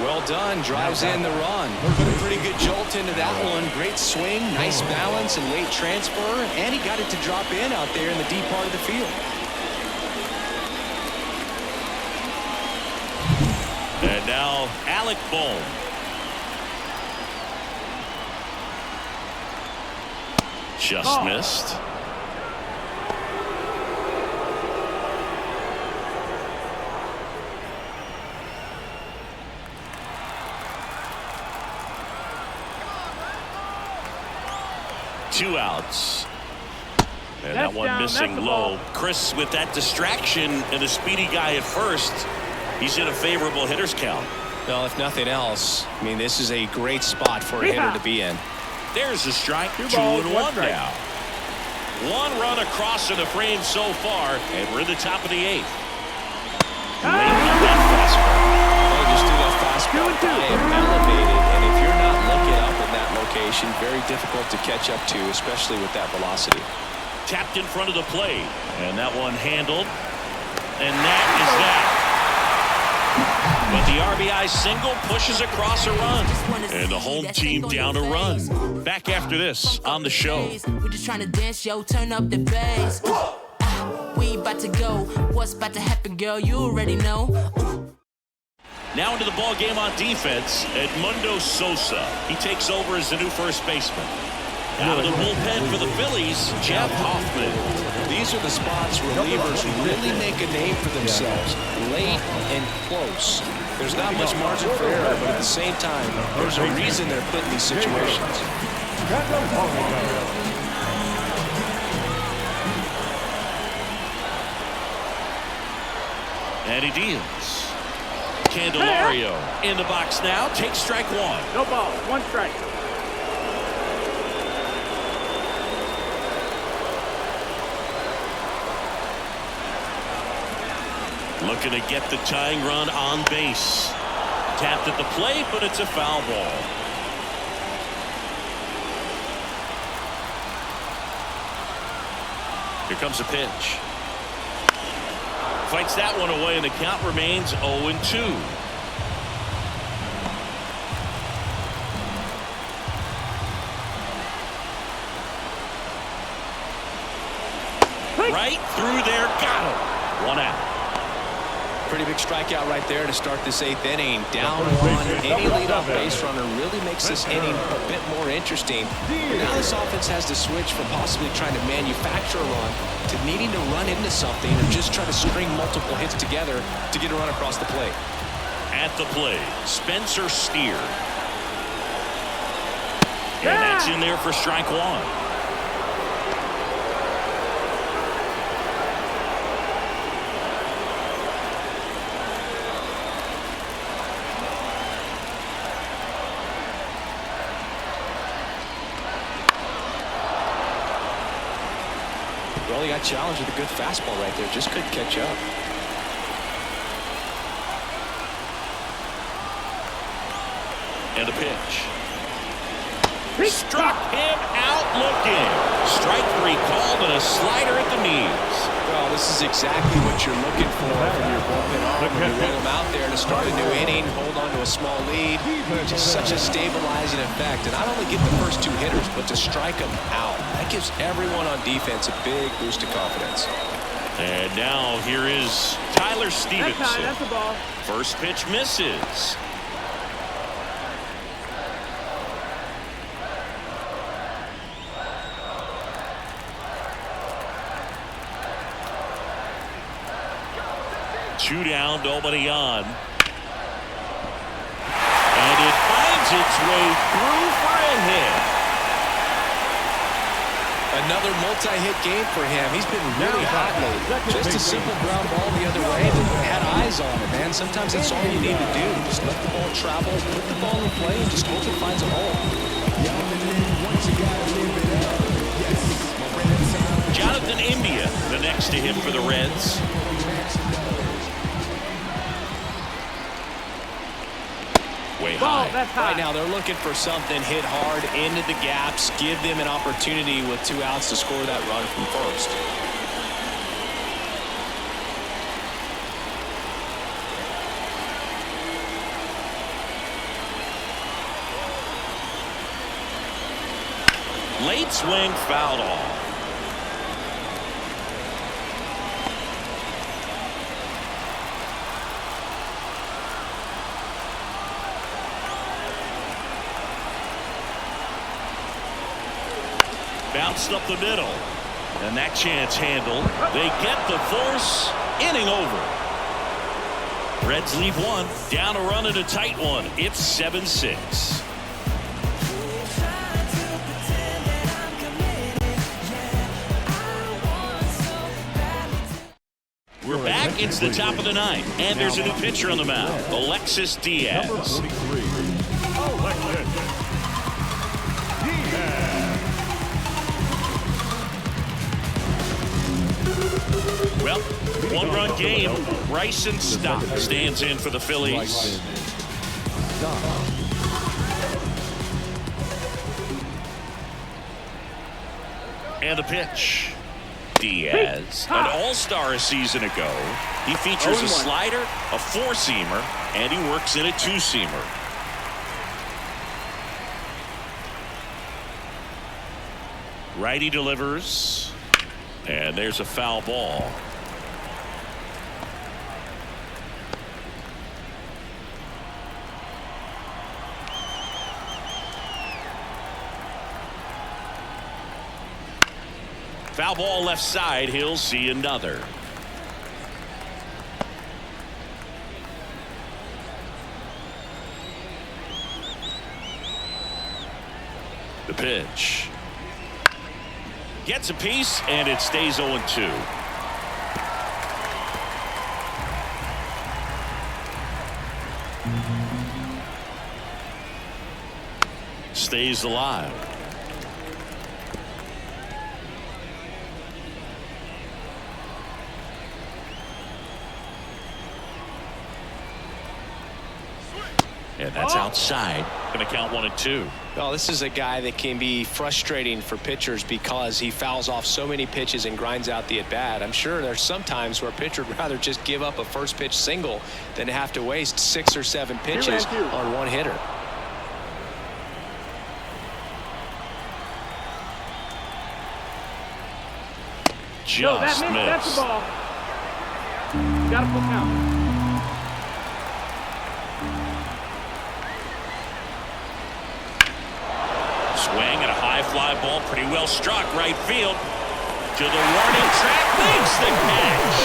Well done, drives in the run. Put a pretty good jolt into that one. Great swing, nice balance, and late transfer, and he got it to drop in out there in the deep part of the field. And now Alec Bohm. Just missed. Two outs. And that one missing low. Chris, with that distraction and a speedy guy at first, he's in a favorable hitter's count. Well, if nothing else, I mean, this is a great spot for a hitter to be in. There's a strike. 2-1 now. One run across in the frame so far, and we're in the top of the 8th. Late on that fastball. Well, just do that fastball. I am elevated, and if you're not looking location, very difficult to catch up to, especially with that velocity. Tapped in front of the plate, and that one handled, and that is that. But the RBI single pushes across a run, and the home team down a run. Back after this on the show. We're just trying to dance, yo, turn up the bass. We about to go. What's about to happen, girl? You already know. Now into the ball game on defense, Edmundo Sosa. He takes over as the new first baseman. Out of the bullpen for the Phillies, Jeff Hoffman. These are the spots relievers really make a name for themselves, late and close. There's not much margin for error, but at the same time, there's a reason they're put in these situations. And he deals. Candelario in the box now, takes strike one. No ball, one strike. Looking to get the tying run on base. Tapped at the plate, but it's a foul ball. Here comes a pitch. Fights that one away, and the count remains 0-2. Right through there, got him. One out. Pretty big strikeout right there to start this 8th inning. Down one, any leadoff base runner really makes this inning a bit more interesting. Now this offense has to switch from possibly trying to manufacture a run to needing to run into something or just try to string multiple hits together to get a run across the plate. At the plate, Spencer Steer. And that's in there for strike one. Well, he got challenged with a good fastball right there. Just couldn't catch up. And a pitch. Struck him out looking. Strike three called and a slider at the knees. Well, this is exactly what you're looking for from your bullpen arm. When you roll him out there to start a new inning, hold on to a small lead. Just such a stabilizing effect. And not only get the first two hitters, but to strike them out. That gives everyone on defense a big boost of confidence. And now here is Tyler Stevenson. That's the ball. First pitch misses. Two down, nobody on. And it finds its way through for a hit. Another multi-hit game for him. He's been really hot lately. Just a simple ground ball the other way that had eyes on it, man. Sometimes that's all you need to do. Just let the ball travel, put the ball in play, and just hope it finds a hole. Jonathan India, the next to hit for the Reds. Way high. That's high. Right now, they're looking for something hit hard into the gaps, give them an opportunity with 2 outs to score that run from first. Late swing fouled off. Bounced up the middle, and that chance handled. They get the force. Inning over. Reds leave one, down a run and a tight one. It's 7-6. We're back. It's the top of the ninth, and there's a new pitcher on the mound, Alexis Diaz. Number 43, Alexis Diaz. Well, one-run game. Bryson Stott stands in for the Phillies. And the pitch. Diaz, an all-star a season ago. He features a slider, a four-seamer, and he works in a two-seamer. Righty delivers, and there's a foul ball. Foul ball left side. He'll see another. The pitch. Gets a piece, and it stays 0-2. Stays alive. And that's outside. Going to count 1-2. Well, this is a guy that can be frustrating for pitchers because he fouls off so many pitches and grinds out the at-bat. I'm sure there's some times where a pitcher would rather just give up a first pitch single than have to waste 6 or 7 pitches on one hitter. Just missed. That's the ball. Got a full count. Swing and a high fly ball, pretty well struck right field. To the warning track, makes the catch.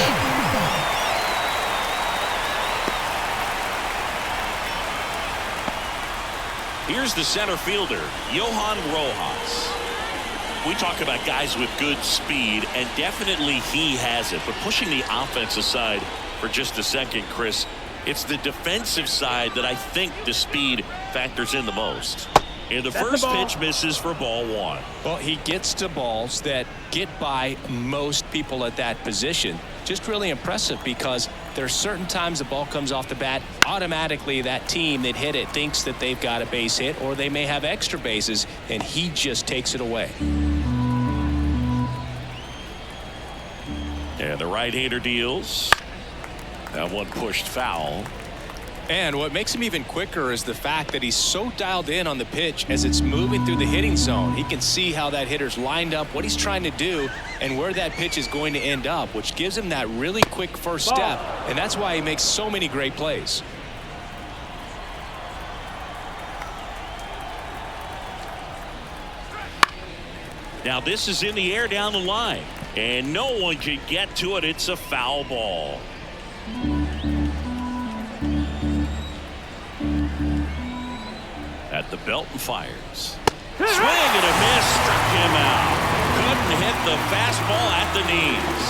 Here's the center fielder, Johan Rojas. We talk about guys with good speed, and definitely he has it. But pushing the offense aside for just a second, Chris, it's the defensive side that I think the speed factors in the most. And the first pitch misses for ball 1. Well, he gets to balls that get by most people at that position. Just really impressive because there's certain times the ball comes off the bat, automatically that team that hit it thinks that they've got a base hit or they may have extra bases, and he just takes it away. And the right-hander deals. That one pushed foul. And what makes him even quicker is the fact that he's so dialed in on the pitch as it's moving through the hitting zone. He can see how that hitter's lined up, what he's trying to do, and where that pitch is going to end up, which gives him that really quick first step. And that's why he makes so many great plays. Now this is in the air down the line, and no one can get to it. It's a foul ball. At the belt and fires. Swing and a miss, struck him out. Couldn't hit the fastball at the knees.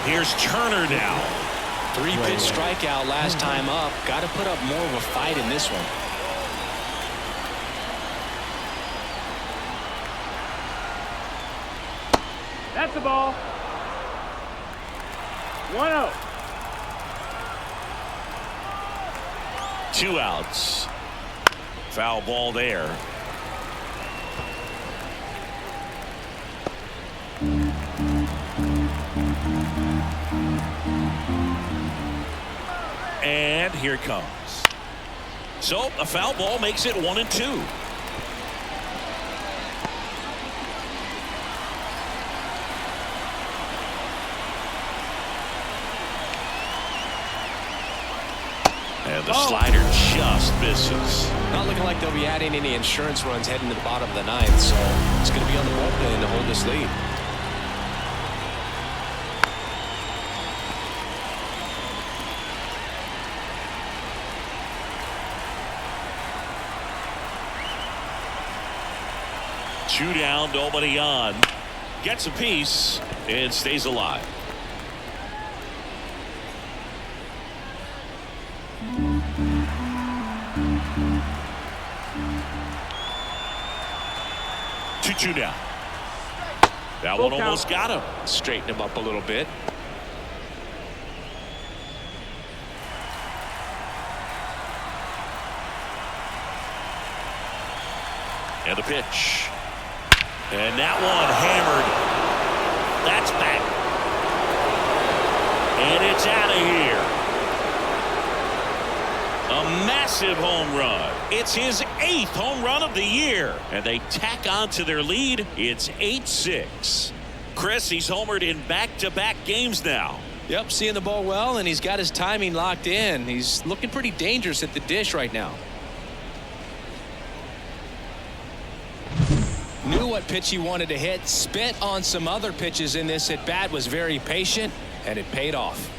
Here's Turner now. 3-pitch strikeout last time up. Got to put up more of a fight in this one. That's the ball. 1-0. 2 outs. Foul ball there. And here it comes. So a foul ball makes it 1-2. And the slider just misses. Not looking like they'll be adding any insurance runs heading to the bottom of the 9th, so it's going to be on the bullpen to hold this lead. Two down, nobody on. Gets a piece and stays alive. Two down. That one almost got him. Straighten him up a little bit. And the pitch. And that one hammered. That's back. And it's out of here. A massive home run. It's his 8th home run of the year. And they tack on to their lead. It's 8-6. Chris, he's homered in back-to-back games now. Yep, seeing the ball well, and he's got his timing locked in. He's looking pretty dangerous at the dish right now. Knew what pitch he wanted to hit, spit on some other pitches in this at bat, was very patient, and it paid off.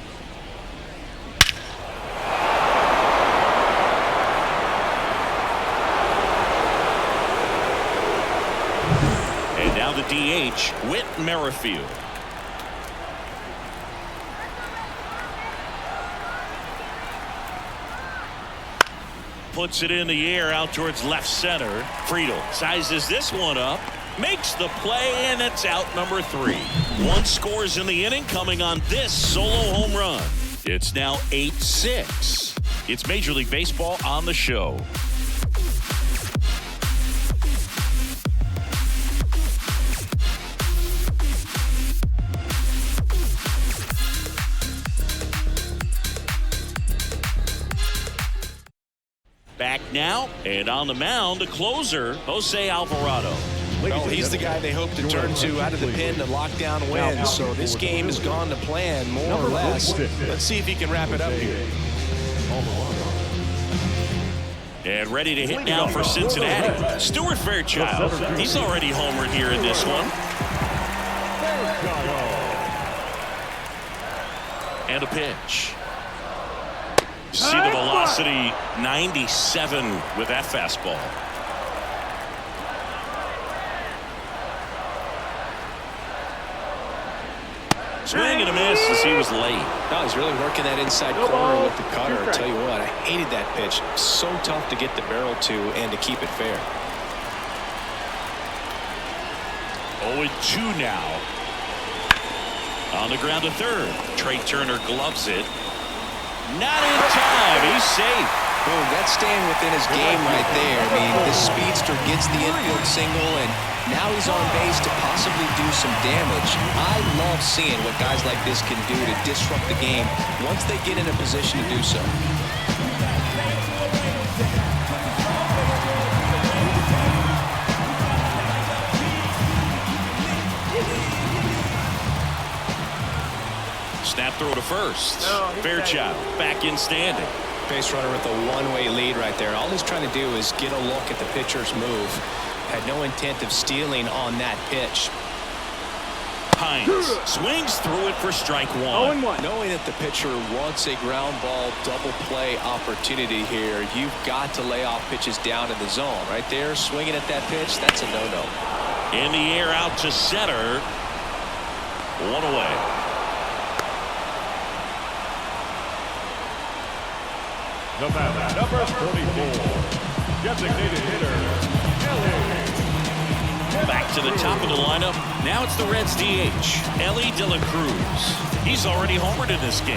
And now the DH, Whit Merrifield. Puts it in the air out towards left center. Friedel sizes this one up, makes the play, and it's out number 3. 1 scores in the inning coming on this solo home run. It's now 8-6. It's Major League Baseball on the show. Back now, and on the mound, the closer, Jose Alvarado. Well, he's the guy they hope to turn to out of the pen to lock down wins. So this game has gone to plan, more or less. Let's see if he can wrap it up here. And ready to hit now for Cincinnati. Stuart Fairchild. He's already homered here in this one. And a pitch. See the velocity, 97 with that fastball. Swing and a miss as he was late. No, he's really working that inside corner with the cutter. I'll tell you what, I hated that pitch. So tough to get the barrel to and to keep it fair. 0-2 now. On the ground to third. Trey Turner gloves it. Not in time. He's safe. Boom, that's staying within his game right there. I mean, this speedster gets the infield single, and now he's on base to possibly do some damage. I love seeing what guys like this can do to disrupt the game once they get in a position to do so. Snap throw to first. Fairchild back in standing. Base runner with a one-way lead right there. All he's trying to do is get a look at the pitcher's move. Had no intent of stealing on that pitch. Hines swings through it for strike 1. 0-1. Knowing that the pitcher wants a ground ball double play opportunity here, you've got to lay off pitches down in the zone. Right there, swinging at that pitch, that's a no-no. In the air out to center. 1 away. The batter, number 44, designated hitter, Ellie. Back to the top of the lineup. Now it's the Reds DH, Ellie De La Cruz. He's already homered in this game.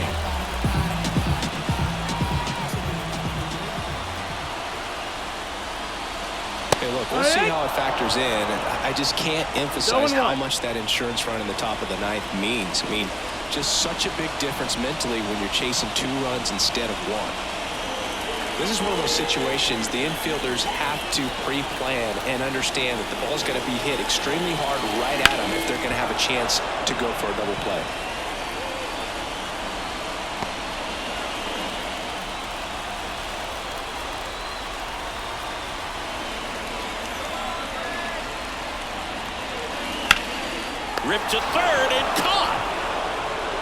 Hey, look, we'll see how it factors in. I just can't emphasize how much that insurance run in the top of the 9th means. I mean, just such a big difference mentally when you're chasing 2 runs instead of 1. This is one of those situations the infielders have to pre-plan and understand that the ball's got to be hit extremely hard right at them if they're going to have a chance to go for a double play. Ripped to third and caught.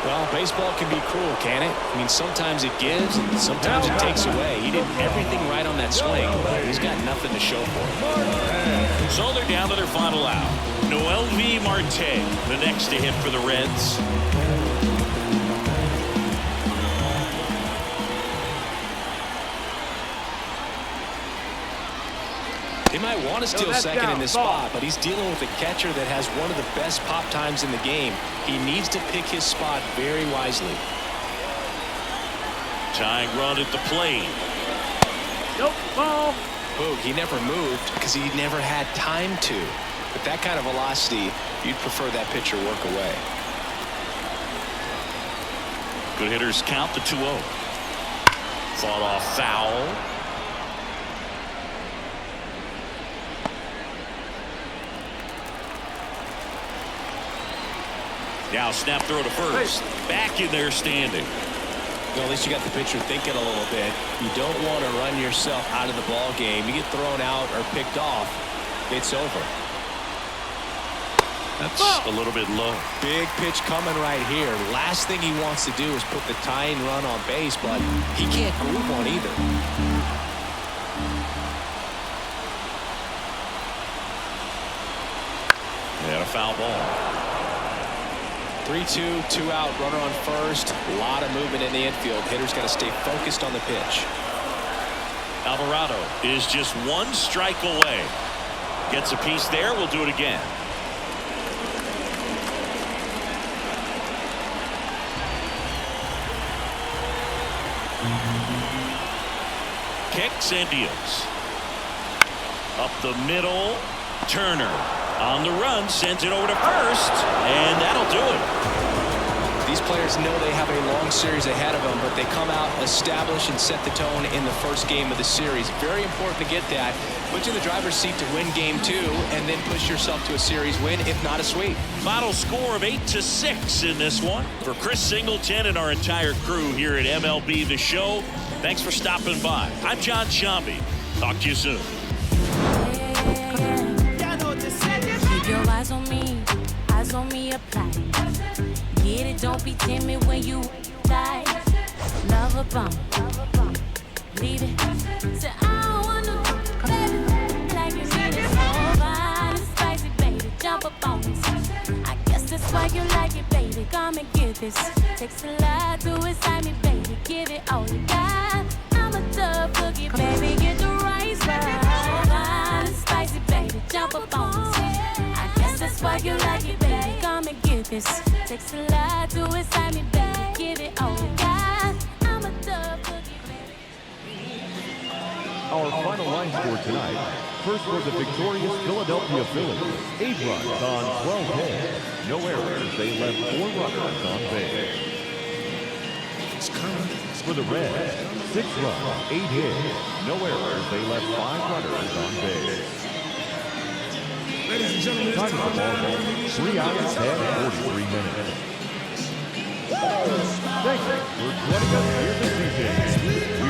Well, baseball can be cruel, can it? I mean, sometimes it gives and sometimes it takes away. He did everything right on that swing, but he's got nothing to show for it. So they're down to their final out. Noelvi Marte, the next to hit for the Reds. He might want to steal second in this spot, but he's dealing with a catcher that has one of the best pop times in the game. He needs to pick his spot very wisely. Tying run at the plate. Nope, ball. Boog, he never moved because he never had time to. With that kind of velocity, you'd prefer that pitcher work away. Good hitters count to 2-0. Fought off foul. Now snap throw to first. Back in there standing. Well, at least you got the pitcher thinking a little bit. You don't want to run yourself out of the ball game. You get thrown out or picked off, it's over. That's a little bit low. Big pitch coming right here. Last thing he wants to do is put the tying run on base, but he can't groove one either. And a foul ball. 3-2, 2 out, runner on first. A lot of movement in the infield. Hitter's got to stay focused on the pitch. Alvarado is just one strike away. Gets a piece there. We'll do it again. Kicks and deals. Up the middle. Turner on the run, sends it over to first, and that'll do it. These players know they have a long series ahead of them, but they come out, establish, and set the tone in the first game of the series. Very important to get that. Put you in the driver's seat to win game 2, and then push yourself to a series win, if not a sweep. Final score of 8-6 in this one. For Chris Singleton and our entire crew here at MLB The Show, thanks for stopping by. I'm John Sciambi. Talk to you soon. Keep your eyes on me, apply. Get it, don't be timid when you die. Love a bump, leave it. Say, I don't want no baby, like you need it. So fine, spicy, baby, jump up on me. I guess that's why you like it, baby. Come and get this. Takes a lot to excite me, baby. Give it all you got. I'm a tough cookie, baby. Get the rice right. So fine, spicy, baby, jump up on me. That's why you like it, baby. Come and get this. Takes a lot to excite me, baby. Give it all you got. I'm a tough cookie, baby. Our final line score tonight. First for the victorious Philadelphia Phillies. 8 runs on 12 hits. No errors. They left 4 runners on base. For the Reds, 6 runs, 8 hits. No errors. They left 5 runners on base. Ladies and gentlemen, Time of the ball game, 3 hours and 43 minutes. Thank you for joining us here this evening. We